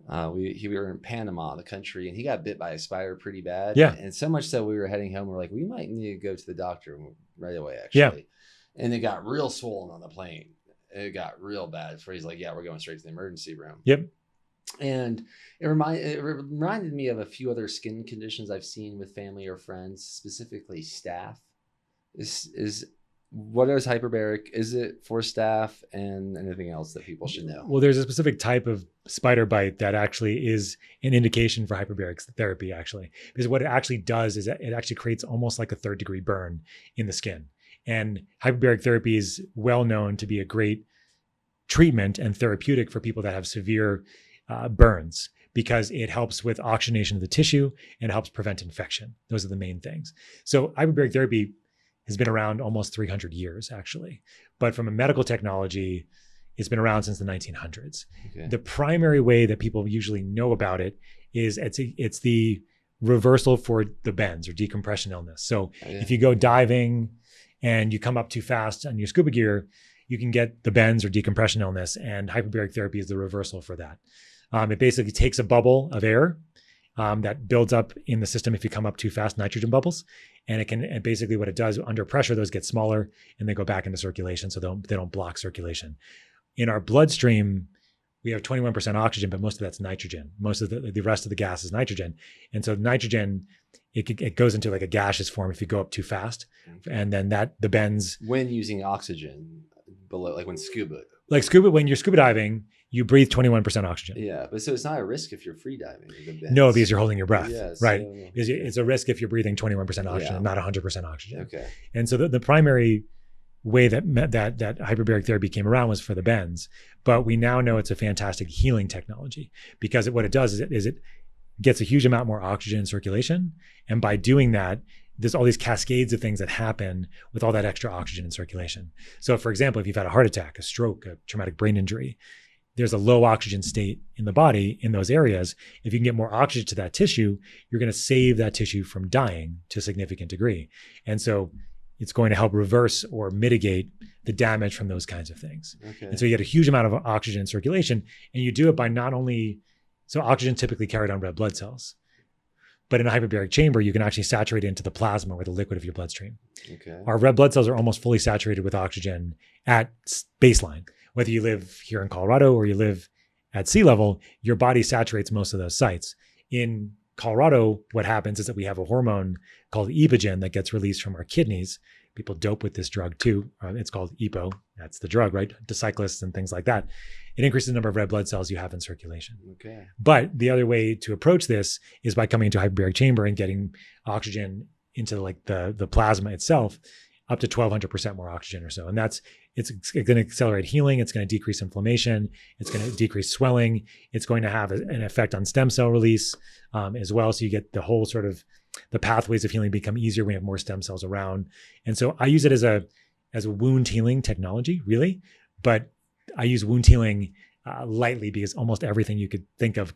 we were in Panama, the country, and he got bit by a spider pretty bad. Yeah. And so much so we were heading home. We're like, we might need to go to the doctor right away, actually. Yeah. And it got real swollen on the plane. It got real bad. So he's like, yeah, we're going straight to the emergency room. Yep. And it reminded me of a few other skin conditions I've seen with family or friends, specifically staph. What is hyperbaric? Is it for staph and anything else that people should know? Well, there's a specific type of spider bite that actually is an indication for hyperbaric therapy, actually. Because what it actually does is it actually creates almost like a 3rd-degree burn in the skin. And hyperbaric therapy is well known to be a great treatment and therapeutic for people that have severe burns, because it helps with oxygenation of the tissue and helps prevent infection. Those are the main things. So hyperbaric therapy has been around almost 300 years, actually. But from a medical technology, it's been around since the 1900s. Okay. The primary way that people usually know about it is it's the reversal for the bends or decompression illness. So if you go diving and you come up too fast on your scuba gear, you can get the bends or decompression illness, and hyperbaric therapy is the reversal for that. It basically takes a bubble of air that builds up in the system if you come up too fast, nitrogen bubbles, and basically what it does under pressure, those get smaller and they go back into circulation, so they don't block circulation. In our bloodstream, we have 21% oxygen, but most of that's nitrogen. Most of the rest of the gas is nitrogen, and so nitrogen it goes into like a gaseous form if you go up too fast, and then the bends when using oxygen below, like when you're scuba diving. You breathe 21% oxygen. Yeah, but so it's not a risk if you're free diving. No, because you're holding your breath, right? So, because it's a risk if you're breathing 21% oxygen, not 100% oxygen. Okay. And so the primary way that hyperbaric therapy came around was for the bends, but we now know it's a fantastic healing technology, because what it does is it gets a huge amount more oxygen in circulation, and by doing that, there's all these cascades of things that happen with all that extra oxygen in circulation. So, for example, if you've had a heart attack, a stroke, a traumatic brain injury, there's a low oxygen state in the body in those areas. If you can get more oxygen to that tissue, you're going to save that tissue from dying to a significant degree. And so it's going to help reverse or mitigate the damage from those kinds of things. Okay. And so you get a huge amount of oxygen in circulation, and you do it by not only So oxygen typically carried on red blood cells. But in a hyperbaric chamber, you can actually saturate it into the plasma or the liquid of your bloodstream. Okay. Our red blood cells are almost fully saturated with oxygen at baseline. Whether you live here in Colorado or you live at sea level, your body saturates most of those sites. In Colorado, what happens is that we have a hormone called epogen that gets released from our kidneys. People dope with this drug too. It's called EPO. That's the drug, right? To cyclists and things like that. It increases the number of red blood cells you have in circulation. Okay. But the other way to approach this is by coming into a hyperbaric chamber and getting oxygen into like the plasma itself, up to 1,200% more oxygen or so. And it's going to accelerate healing. It's going to decrease inflammation. It's going to decrease swelling. It's going to have an effect on stem cell release as well. So you get the whole sort of the pathways of healing become easier when you have more stem cells around. And so I use it as a wound healing technology, really. But I use wound healing lightly because almost everything you could think of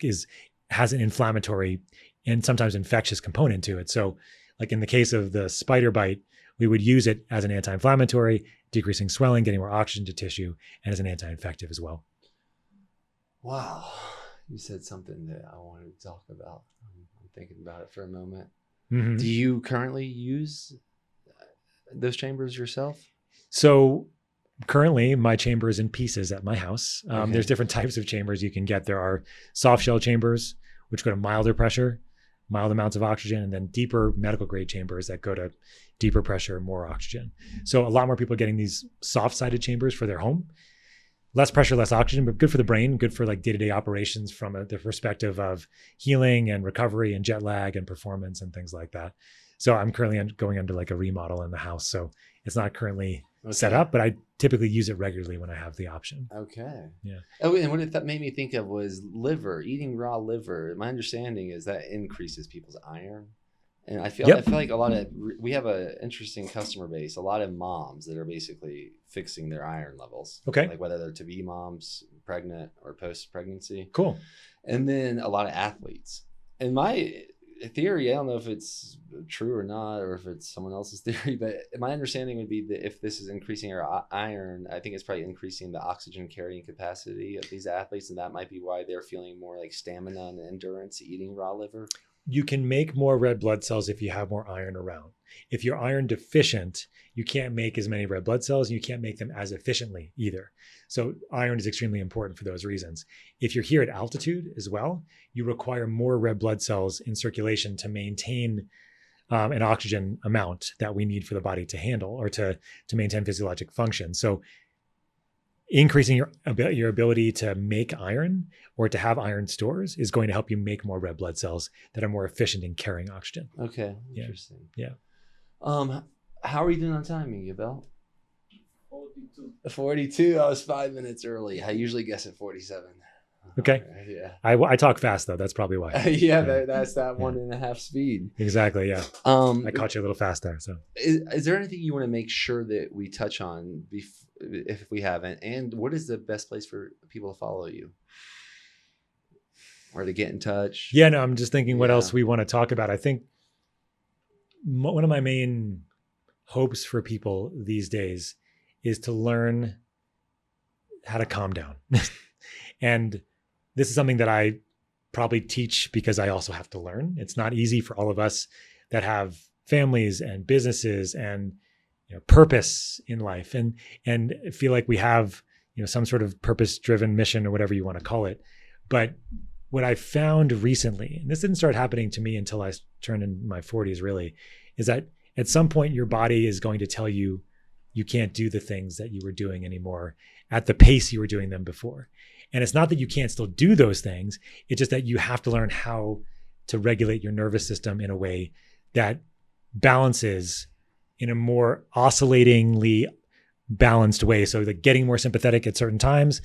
has an inflammatory and sometimes infectious component to it. So like in the case of the spider bite, we would use it as an anti-inflammatory, decreasing swelling, getting more oxygen to tissue, and as an anti-infective as well. Wow. You said something that I wanted to talk about. I'm thinking about it for a moment. Mm-hmm. Do you currently use those chambers yourself? So currently my chamber is in pieces at my house. Okay. There's different types of chambers you can get. There are soft shell chambers, which go to milder pressure, mild amounts of oxygen, and then deeper medical grade chambers that go to deeper pressure, more oxygen. So a lot more people are getting these soft sided chambers for their home. Less pressure, less oxygen, but good for the brain, good for like day-to-day operations from the perspective of healing and recovery and jet lag and performance and things like that. So I'm currently going under like a remodel in the house. So it's not currently set up, but I typically use it regularly when I have the option. Okay. Yeah. Oh, and what that made me think of was liver, eating raw liver. My understanding is that increases people's iron. And I feel like we have an interesting customer base, a lot of moms that are basically fixing their iron levels. Okay. Like whether they're to-be moms, pregnant or post-pregnancy. Cool. And then a lot of athletes. And my theory, I don't know if it's true or not, or if it's someone else's theory, but my understanding would be that if this is increasing our iron, I think it's probably increasing the oxygen carrying capacity of these athletes. And that might be why they're feeling more like stamina and endurance eating raw liver. You can make more red blood cells if you have more iron around. If you're iron deficient, you can't make as many red blood cells and you can't make them as efficiently either. So iron is extremely important for those reasons. If you're here at altitude as well, you require more red blood cells in circulation to maintain an oxygen amount that we need for the body to handle or to maintain physiologic function. So increasing your ability to make iron or to have iron stores is going to help you make more red blood cells that are more efficient in carrying oxygen. Okay, interesting. Yeah. How are you doing on timing, Yabel? 42. I was 5 minutes early. I usually guess at 47. Okay. Yeah. I talk fast though. That's probably why. That's that 1.5 speed. Exactly. Yeah. I caught you a little fast there. So is there anything you want to make sure that we touch on if we haven't? And what is the best place for people to follow you? Or to get in touch? Yeah, no, I'm just thinking what else we want to talk about. I think one of my main hopes for people these days is to learn how to calm down. And this is something that I probably teach because I also have to learn. It's not easy for all of us that have families and businesses and purpose in life and feel like we have some sort of purpose-driven mission or whatever you want to call it. But what I found recently, and this didn't start happening to me until I turned in my 40s really, is that at some point your body is going to tell you you can't do the things that you were doing anymore at the pace you were doing them before. And it's not that you can't still do those things. It's just that you have to learn how to regulate your nervous system in a way that balances in a more oscillatingly balanced way. So like getting more sympathetic at certain times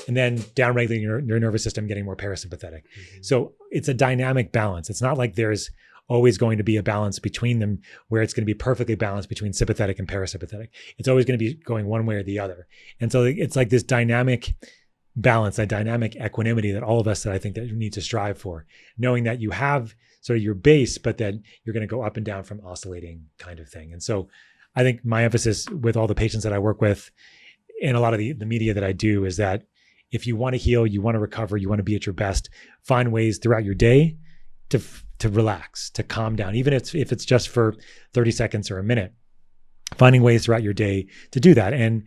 and then downregulating your nervous system, getting more parasympathetic. Mm-hmm. So it's a dynamic balance. It's not like there's always going to be a balance between them where it's going to be perfectly balanced between sympathetic and parasympathetic. It's always going to be going one way or the other. And so it's like this dynamic balance, that dynamic equanimity that all of us that I think that you need to strive for, knowing that you have sort of your base, but then you're going to go up and down from oscillating kind of thing. And so I think my emphasis with all the patients that I work with and a lot of the media that I do is that if you want to heal, you want to recover, you want to be at your best, find ways throughout your day to relax, to calm down, even if it's just for 30 seconds or a minute, finding ways throughout your day to do that. And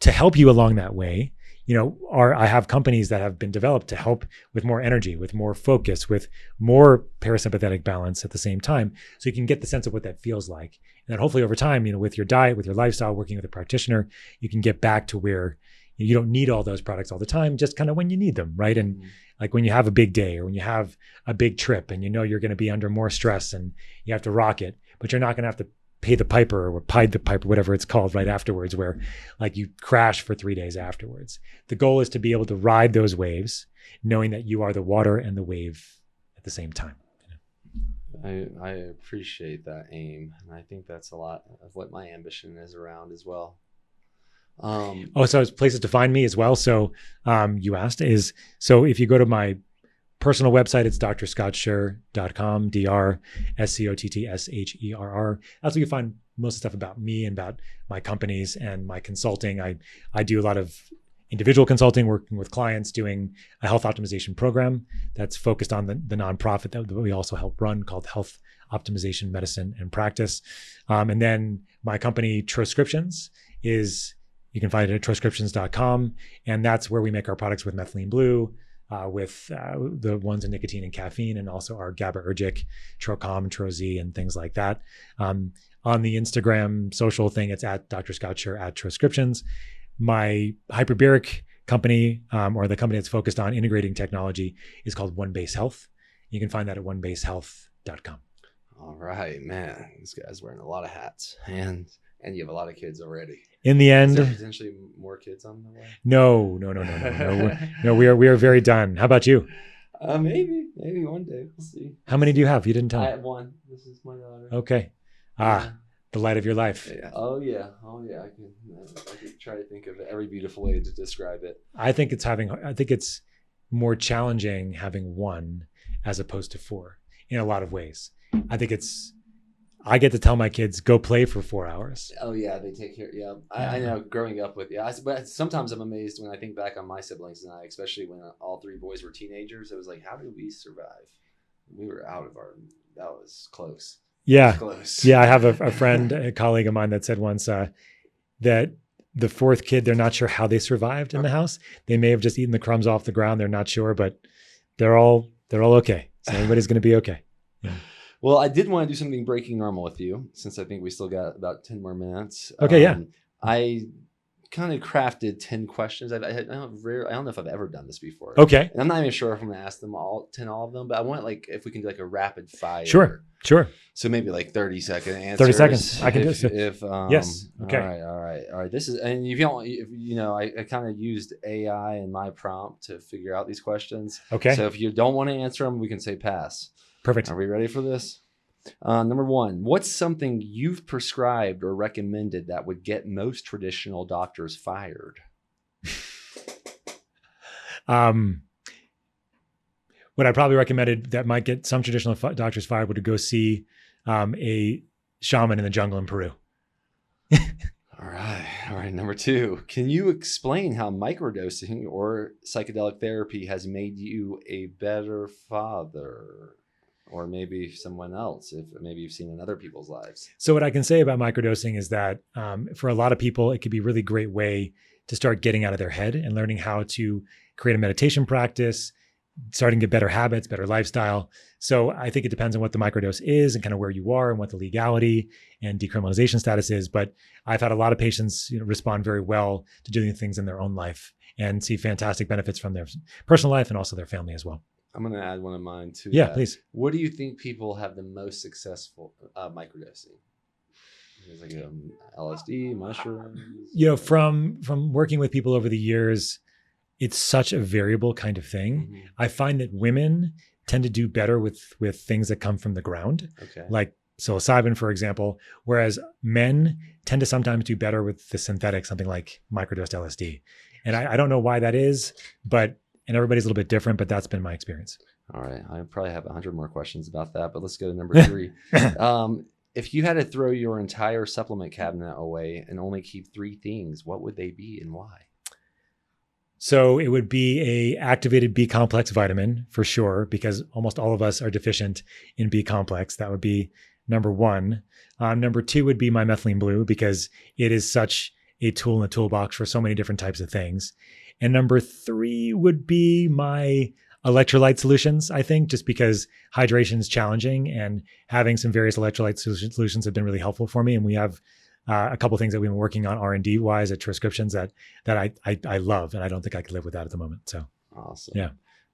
to help you along that way, I have companies that have been developed to help with more energy, with more focus, with more parasympathetic balance at the same time. So you can get the sense of what that feels like. And then hopefully over time, with your diet, with your lifestyle, working with a practitioner, you can get back to where you don't need all those products all the time, just kind of when you need them, right? And like when you have a big day or when you have a big trip and you're going to be under more stress and you have to rock it, but you're not going to have to pay the piper or pied the piper, whatever it's called, right afterwards, where like you crash for 3 days afterwards. The goal is to be able to ride those waves, knowing that you are the water and the wave at the same time. I appreciate that aim. And I think that's a lot of what my ambition is around as well. So it's places to find me as well. So you asked so if you go to my personal website, it's drscottsherr.com, DRSCOTTSHERR. That's where you find most of the stuff about me and about my companies and my consulting. I do a lot of individual consulting, working with clients, doing a health optimization program that's focused on the nonprofit that we also help run called Health Optimization Medicine and Practice. And then my company, Troscriptions, you can find it at troscriptions.com. And that's where we make our products with methylene blue, with the ones in nicotine and caffeine, and also our GABAergic, Trocom, Troz, and things like that. On the Instagram social thing, it's at Dr. Scott Sherr at Troscriptions. My Hyperbaric company, or the company that's focused on integrating technology, is called OneBase Health. You can find that at onebasehealth.com. All right, man. This guy's wearing a lot of hats, and you have a lot of kids already. In the end, is there potentially more kids on the way? No. We are very done. How about you? Maybe one day. We'll see. How many do you have? You didn't tell me. I have one. This is my daughter. Okay. The light of your life. Yeah. Oh yeah. I can try to think of every beautiful way to describe it. I think it's more challenging having one as opposed to four in a lot of ways. I get to tell my kids, go play for 4 hours. Oh yeah, they take care. Yeah, I know. Growing up with but sometimes I'm amazed when I think back on my siblings and I, especially when all three boys were teenagers. It was like, how did we survive? We were that was close. Yeah, close. Yeah. I have a friend, a colleague of mine, that said once that the fourth kid, they're not sure how they survived in the house. They may have just eaten the crumbs off the ground. They're not sure, but they're all okay. So everybody's going to be okay. Yeah. Well, I did want to do something breaking normal with you, since I think we still got about 10 more minutes. Okay, yeah. I kind of crafted 10 questions. I don't know if I've ever done this before. Okay. And I'm not even sure if I'm going to ask them all of them, but I want if we can do a rapid fire. Sure. So maybe 30-second answers. 30 seconds. I can do it. Yes. Okay. All right. This is, and if you don't, I kind of used AI in my prompt to figure out these questions. Okay. So if you don't want to answer them, we can say pass. Perfect. Are we ready for this? Number one, what's something you've prescribed or recommended that would get most traditional doctors fired? What I probably recommended that might get some traditional doctors fired would to go see a shaman in the jungle in Peru. All right. Number two, can you explain how microdosing or psychedelic therapy has made you a better father? Or maybe someone else, if maybe you've seen in other people's lives. So what I can say about microdosing is that for a lot of people, it could be a really great way to start getting out of their head and learning how to create a meditation practice, starting to get better habits, better lifestyle. So I think it depends on what the microdose is and kind of where you are and what the legality and decriminalization status is. But I've had a lot of patients respond very well to doing things in their own life and see fantastic benefits from their personal life and also their family as well. I'm going to add one of mine too. Yeah, please. What do you think people have the most successful microdosing? Is it LSD, mushrooms? From working with people over the years, it's such a variable kind of thing. Mm-hmm. I find that women tend to do better with things that come from the ground, like psilocybin, for example, whereas men tend to sometimes do better with the synthetic, something like microdosed LSD. And I don't know why that is, and everybody's a little bit different, but that's been my experience. All right. I probably have 100 more questions about that, but let's go to number 3. If you had to throw your entire supplement cabinet away and only keep 3 things, what would they be and why? So it would be a activated B complex vitamin for sure, because almost all of us are deficient in B complex. That would be number one. Number two would be my methylene blue, because it is such a tool in the toolbox for so many different types of things. And number three would be my electrolyte solutions, I think, just because hydration is challenging, and having some various electrolyte solutions have been really helpful for me. And we have a couple of things that we've been working on R&D wise at Troscriptions that I love, and I don't think I could live without at the moment. So awesome. Yeah.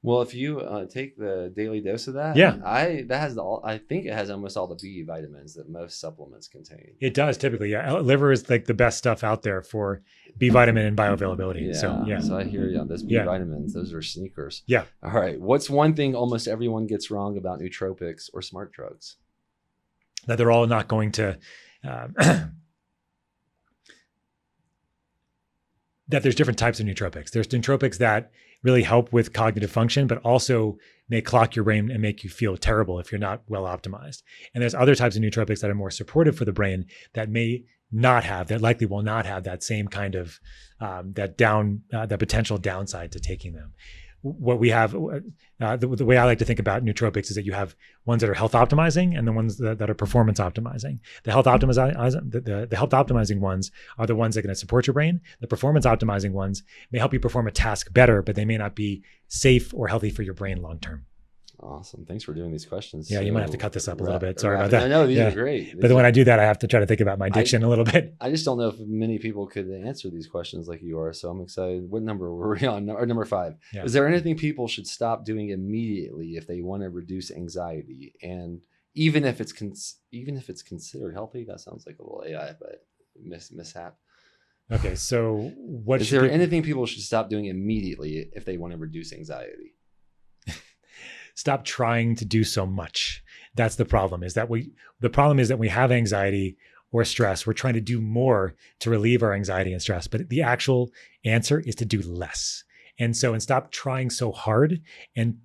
Well, if you take the daily dose of that, yeah, I think it has almost all the B vitamins that most supplements contain. It does typically. Yeah, liver is like the best stuff out there for B vitamin and bioavailability. Yeah. So I hear you on this. B vitamins, those are sneakers. Yeah. All right. What's one thing almost everyone gets wrong about nootropics or smart drugs? That they're all not going to. That there's different types of nootropics. There's nootropics that really help with cognitive function, but also may clock your brain and make you feel terrible if you're not well optimized. And there's other types of nootropics that are more supportive for the brain that likely will not have that same kind of that potential downside to taking them. What we have, the way I like to think about nootropics is that you have ones that are health optimizing and the ones that are performance optimizing. The health optimizing ones are the ones that are going to support your brain. The performance optimizing ones may help you perform a task better, but they may not be safe or healthy for your brain long term. Awesome. Thanks for doing these questions. Yeah, you might have to cut this up a little bit. Sorry about that. No, these are great. But when I do that, I have to try to think about my diction a little bit. I just don't know if many people could answer these questions like you are. So I'm excited. What number were we on? Or number 5. Yeah. Is there anything people should stop doing immediately if they want to reduce anxiety? And even if it's considered healthy, that sounds like a little AI, but mishap. Okay, so is there anything people should stop doing immediately if they want to reduce anxiety? Stop trying to do so much. That's the problem. The problem is that we have anxiety or stress. We're trying to do more to relieve our anxiety and stress, but the actual answer is to do less. And stop trying so hard and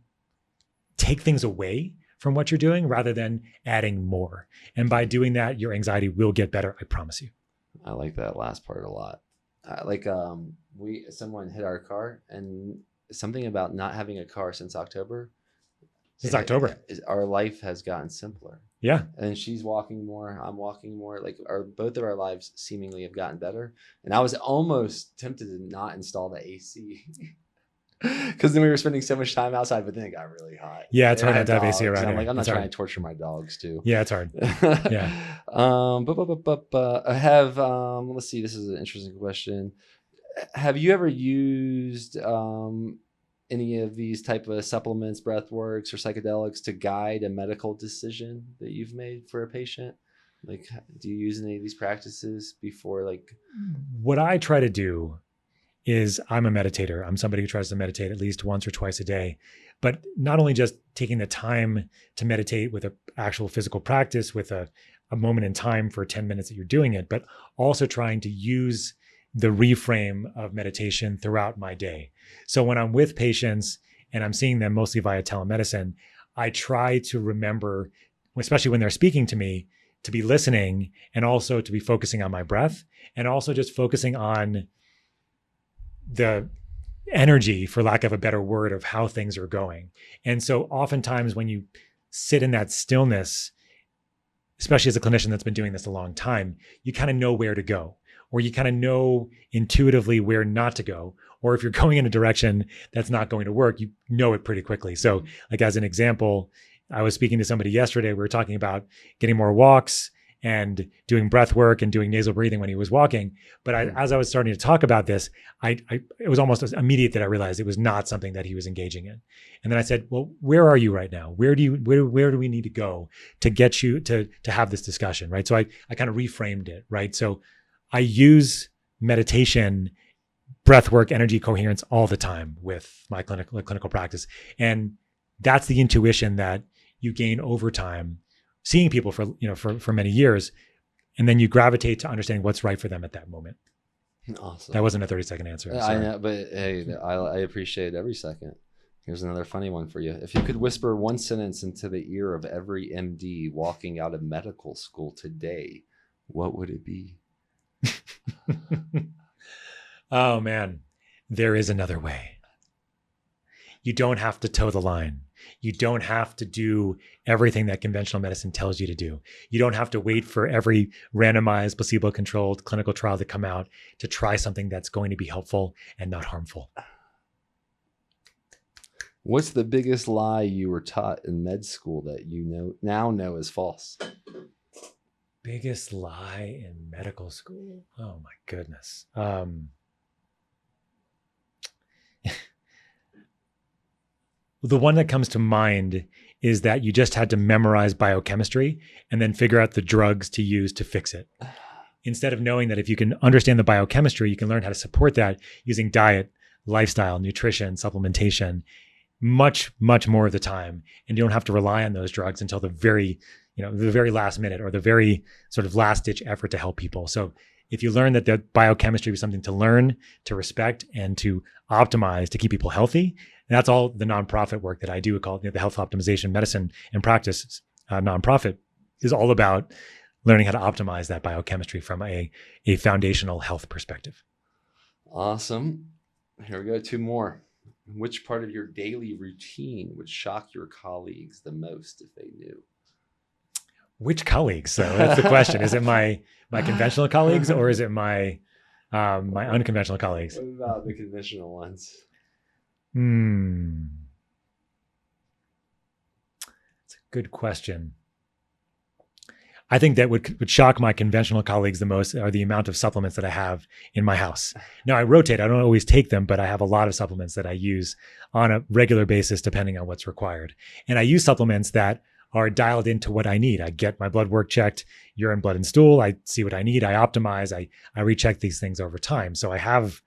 take things away from what you're doing rather than adding more. And by doing that, your anxiety will get better. I promise you. I like that last part a lot. Someone hit our car, and something about not having a car since October. Since October, our life has gotten simpler. Yeah. And she's walking more. I'm walking more. Both of our lives seemingly have gotten better. And I was almost tempted to not install the AC because then we were spending so much time outside, but then it got really hot. Yeah, it's hard not to have AC around. I'm not trying to torture my dogs too. Yeah, it's hard. Yeah. I have, let's see, this is an interesting question. Have you ever used, any of these type of supplements, breath works, or psychedelics to guide a medical decision that you've made for a patient? Do you use any of these practices before? What I try to do is, I'm a meditator. I'm somebody who tries to meditate at least once or twice a day, but not only just taking the time to meditate with an actual physical practice with a moment in time for 10 minutes that you're doing it, but also trying to use the reframe of meditation throughout my day. So when I'm with patients and I'm seeing them mostly via telemedicine, I try to remember, especially when they're speaking to me, to be listening and also to be focusing on my breath and also just focusing on the energy, for lack of a better word, of how things are going. And so oftentimes when you sit in that stillness, especially as a clinician that's been doing this a long time, you kind of know where to go, or you kind of know intuitively where not to go. Or if you're going in a direction that's not going to work, you know it pretty quickly. So as an example, I was speaking to somebody yesterday. We were talking about getting more walks and doing breath work and doing nasal breathing when he was walking. But as I was starting to talk about this, it was almost immediate that I realized it was not something that he was engaging in. And then I said, well, where are you right now? Where do we need to go to get you to have this discussion, right? So I kind of reframed it, right? So I use meditation, breath work, energy coherence all the time with my clinical practice. And that's the intuition that you gain over time, seeing people for many years, and then you gravitate to understanding what's right for them at that moment. Awesome. That wasn't a 30-second answer. I know, but hey, I appreciate every second. Here's another funny one for you. If you could whisper one sentence into the ear of every MD walking out of medical school today, what would it be? Oh man, there is another way. You don't have to toe the line. You don't have to do everything that conventional medicine tells you to do. You don't have to wait for every randomized, placebo-controlled clinical trial to come out to try something that's going to be helpful and not harmful. What's the biggest lie you were taught in med school that you now know is false? Biggest lie in medical school? Oh my goodness. The one that comes to mind is that you just had to memorize biochemistry and then figure out the drugs to use to fix it. Instead of knowing that if you can understand the biochemistry, you can learn how to support that using diet, lifestyle, nutrition, supplementation, much, much more of the time. And you don't have to rely on those drugs until the very last minute or the very sort of last ditch effort to help people. So if you learn that the biochemistry is something to learn, to respect, and to optimize to keep people healthy, and that's all the nonprofit work that I do, called the Health Optimization Medicine and Practice nonprofit, is all about learning how to optimize that biochemistry from a foundational health perspective. Awesome. Here we go. 2 more. Which part of your daily routine would shock your colleagues the most if they knew? Which colleagues? So that's the question. Is it my conventional colleagues or is it my unconventional colleagues? What about the conventional ones? It's a good question. I think that would shock my conventional colleagues the most are the amount of supplements that I have in my house. Now I rotate, I don't always take them, but I have a lot of supplements that I use on a regular basis depending on what's required. And I use supplements that are dialed into what I need. I get my blood work checked, urine, blood, and stool. I see what I need. I optimize. I recheck these things over time. So I have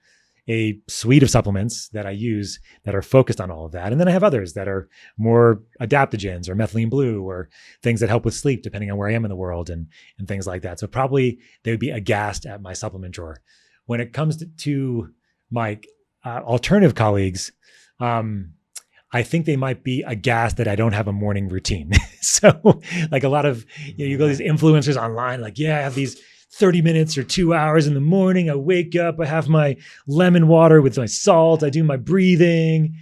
a suite of supplements that I use that are focused on all of that. And then I have others that are more adaptogens or methylene blue or things that help with sleep, depending on where I am in the world and things like that. So probably they would be aghast at my supplement drawer. When it comes to my alternative colleagues, I think they might be aghast that I don't have a morning routine. So like a lot of, you go to these influencers online, like, yeah, I have these 30 minutes or 2 hours in the morning. I wake up, I have my lemon water with my salt. I do my breathing.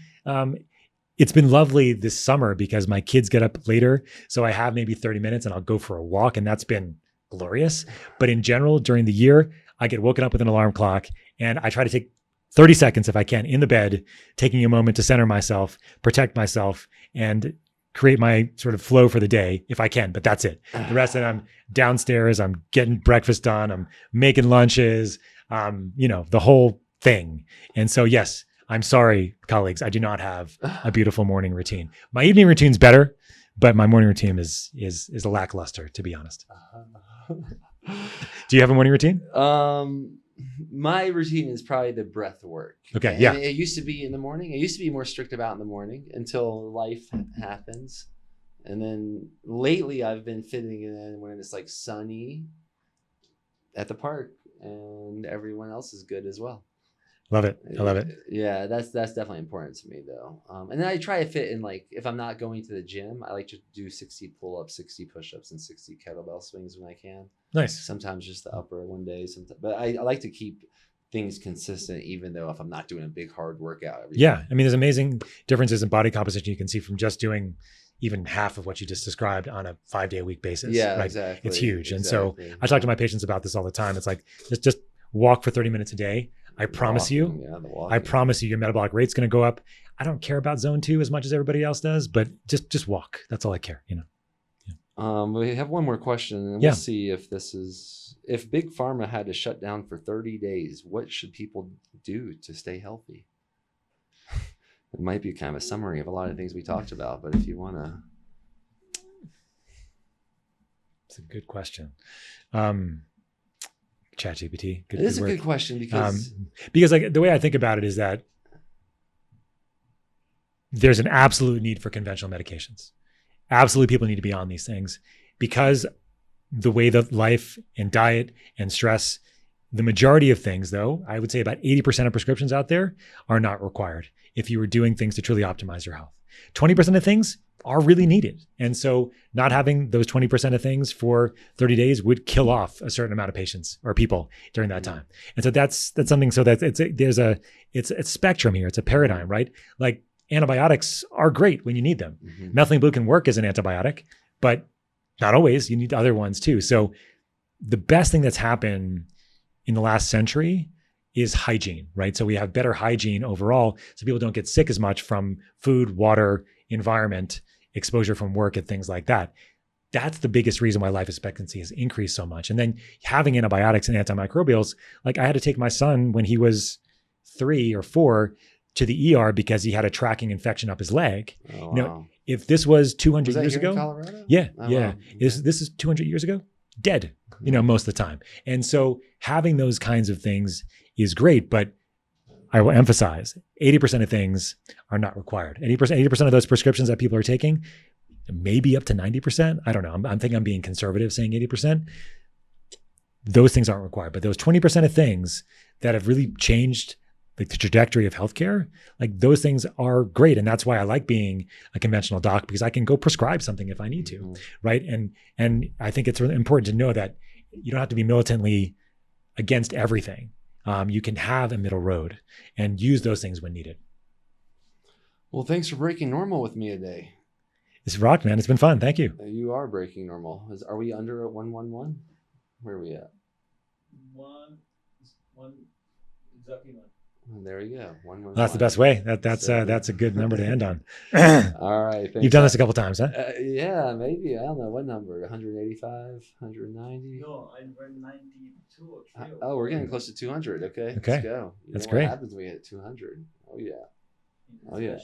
It's been lovely this summer because my kids get up later. So I have maybe 30 minutes and I'll go for a walk, and that's been glorious. But in general, during the year, I get woken up with an alarm clock and I try to take 30 seconds if I can in the bed, taking a moment to center myself, protect myself, and create my sort of flow for the day if I can, but that's it. The rest of it, I'm downstairs, I'm getting breakfast done, I'm making lunches, the whole thing. And so, yes, I'm sorry, colleagues, I do not have a beautiful morning routine. My evening routine's better, but my morning routine is a lackluster, to be honest. Do you have a morning routine? My routine is probably the breath work. Okay, yeah. And it used to be in the morning. I used to be more strict about in the morning until life happens. And then lately I've been fitting it in when it's like sunny at the park and everyone else is good as well. Love it. I love it. Yeah, that's definitely important to me though. And then I try to fit in, like, if I'm not going to the gym, I like to do 60 pull-ups, 60 push-ups, and 60 kettlebell swings when I can. Nice. Sometimes just the upper one day. But I like to keep things consistent, even though if I'm not doing a big hard workout every day. I mean, there's amazing differences in body composition you can see from just doing even half of what you just described on a 5-day-a-week basis. Yeah, right? exactly. It's huge. And so I talk to my patients about this all the time. It's like, just walk for 30 minutes a day. I promise you, your metabolic rate's going to go up. I don't care about zone 2 as much as everybody else does, but just walk. That's all I care, Yeah. We have one more question, and we'll see if if Big Pharma had to shut down for 30 days, what should people do to stay healthy? It might be kind of a summary of a lot of things we talked about, but if you want to. It's a good question. ChatGPT. It is a good question because like the way I think about it is that there's an absolute need for conventional medications. Absolutely, people need to be on these things because the way that life and diet and stress, the majority of things, though, I would say about 80% of prescriptions out there are not required if you were doing things to truly optimize your health. 20% of things are really needed. And so not having those 20% of things for 30 days would kill off a certain amount of patients or people during that time. And so that's something, so that it's a spectrum here. It's a paradigm, right? Like antibiotics are great when you need them. Methylene blue can work as an antibiotic, but not always. You need other ones too. So the best thing that's happened in the last century is hygiene, right? So we have better hygiene overall, so people don't get sick as much from food, water, environment, exposure from work, and things like that. That's the biggest reason why life expectancy has increased so much. And then having antibiotics and antimicrobials, like I had to take my son when he was 3 or 4 to the ER because he had a tracking infection up his leg. Oh, wow. You know, if this was 200 years here in ago, Colorado? yeah. Wow. This is 200 years ago, dead, most of the time. And so having those kinds of things is great, but I will emphasize 80% of things are not required. 80% of those prescriptions that people are taking, maybe up to 90%. I don't know. I'm thinking I'm being conservative saying 80%. Those things aren't required, but those 20% of things that have really changed like the trajectory of healthcare, like those things are great. And that's why I like being a conventional doc, because I can go prescribe something if I need to, right? And I think it's really important to know that you don't have to be militantly against everything. You can have a middle road and use those things when needed. Well, thanks for breaking normal with me today. It's rocked, man. It's been fun. Thank you. You are breaking normal. Are we under a 111? Where are we at? One, exactly one. Oh, there you go. 111. Well, that's the best way. That's a good number to end on. All right. You've done this a couple times, huh? Yeah, maybe. I don't know what number. 185, 190. No, I'm 92 or 3. Oh, we're getting close to 200. Okay. Okay. Let's go. That's What great. happens when we hit 200? Oh yeah. Oh yeah.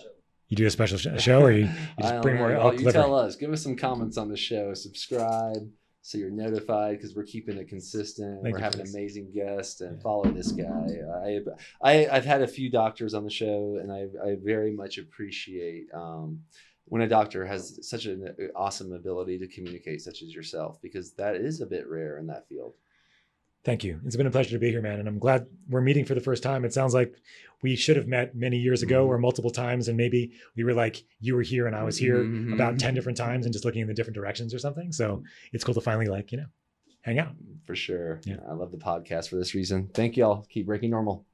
You do a special show, or you I just don't bring know. more Well, elk you liver? tell us. Give us some comments on the show. Subscribe so you're notified, because we're keeping it consistent. Thank We're you, having Chris. amazing guests, and follow this guy. I've had a few doctors on the show, and I very much appreciate when a doctor has such an awesome ability to communicate, such as yourself, because that is a bit rare in that field. Thank you. It's been a pleasure to be here, man. And I'm glad we're meeting for the first time. It sounds like we should have met many years ago or multiple times. And maybe we were like, you were here and I was here about 10 different times and just looking in the different directions or something. So it's cool to finally hang out. For sure. Yeah. I love the podcast for this reason. Thank y'all. Keep breaking normal.